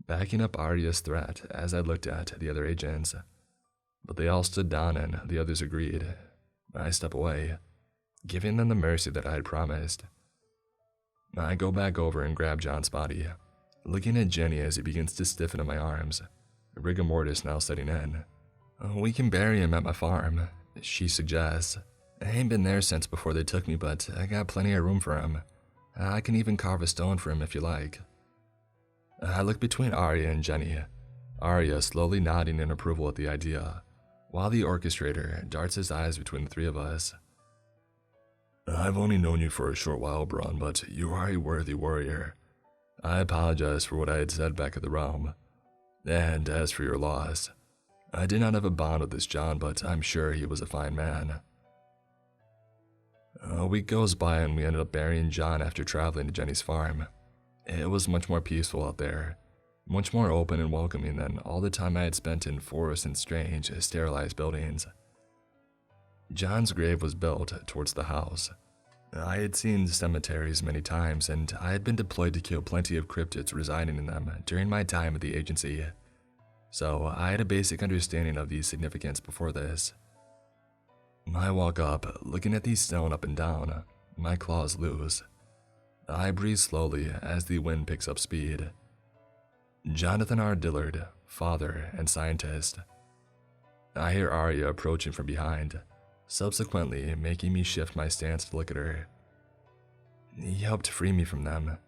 backing up Arya's threat as I looked at the other agents. But they all stood down and the others agreed. I step away, giving them the mercy that I had promised. I go back over and grab John's body, looking at Jenny as he begins to stiffen in my arms, rigor mortis now setting in. We can bury him at my farm, she suggests. I ain't been there since before they took me, but I got plenty of room for him. I can even carve a stone for him if you like. I look between Arya and Jenny, Arya slowly nodding in approval at the idea, while the orchestrator darts his eyes between the three of us. I've only known you for a short while, Braun, but you are a worthy warrior. I apologize for what I had said back at the realm. And as for your loss, I did not have a bond with this John, but I'm sure he was a fine man. A week goes by and we ended up burying John after traveling to Jenny's farm. It was much more peaceful out there, much more open and welcoming than all the time I had spent in forests and strange, sterilized buildings. John's grave was built towards the house. I had seen cemeteries many times, and I had been deployed to kill plenty of cryptids residing in them during my time at the agency, so I had a basic understanding of the significance before this. I walk up, looking at the stone up and down, my claws loose. I breathe slowly as the wind picks up speed. Jonathan R. Dillard, father and scientist. I hear Arya approaching from behind, subsequently making me shift my stance to look at her. He helped free me from them,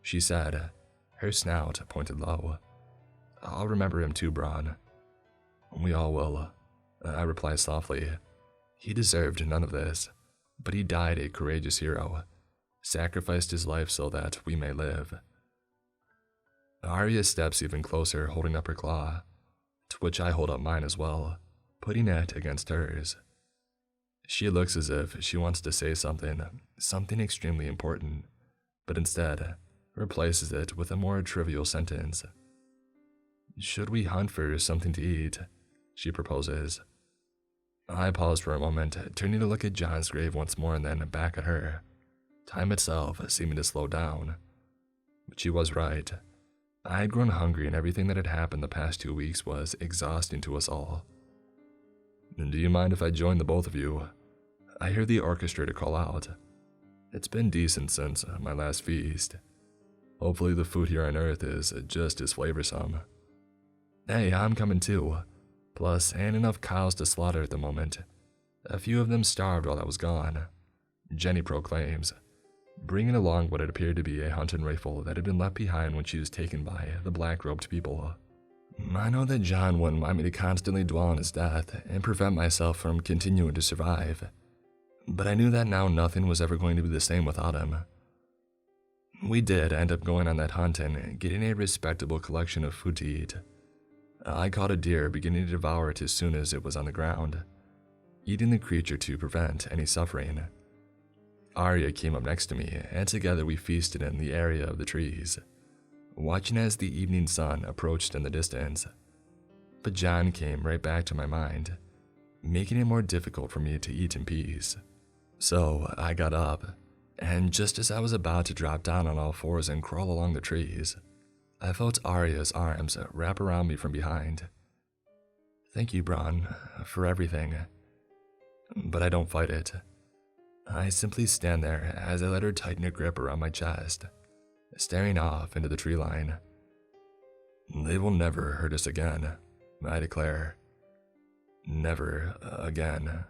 she said, her snout pointed low. I'll remember him too, Braun. We all will, I reply softly. He deserved none of this, but he died a courageous hero, sacrificed his life so that we may live. Arya steps even closer, holding up her claw, to which I hold up mine as well, putting it against hers. She looks as if she wants to say something extremely important, but instead replaces it with a more trivial sentence. Should we hunt for something to eat? She proposes. I pause for a moment, turning to look at John's grave once more and then back at her, time itself seeming to slow down. But she was right. I had grown hungry and everything that had happened the past 2 weeks was exhausting to us all. Do you mind if I join the both of you? I hear the orchestrator call out. It's been decent since my last feast. Hopefully the food here on Earth is just as flavorsome. Hey, I'm coming too. Plus, ain't enough cows to slaughter at the moment. A few of them starved while I was gone, Jenny proclaims, bringing along what had appeared to be a hunting rifle that had been left behind when she was taken by the black-robed people. I know that John wouldn't want me to constantly dwell on his death and prevent myself from continuing to survive, but I knew that now nothing was ever going to be the same without him. We did end up going on that hunt and getting a respectable collection of food to eat. I caught a deer, beginning to devour it as soon as it was on the ground, eating the creature to prevent any suffering. Arya came up next to me, and together we feasted in the area of the trees, watching as the evening sun approached in the distance. But John came right back to my mind, making it more difficult for me to eat in peace. So I got up, and just as I was about to drop down on all fours and crawl along the trees, I felt Arya's arms wrap around me from behind. Thank you, Braun, for everything. But I don't fight it. I simply stand there as I let her tighten her grip around my chest, staring off into the tree line. They will never hurt us again, I declare. Never again.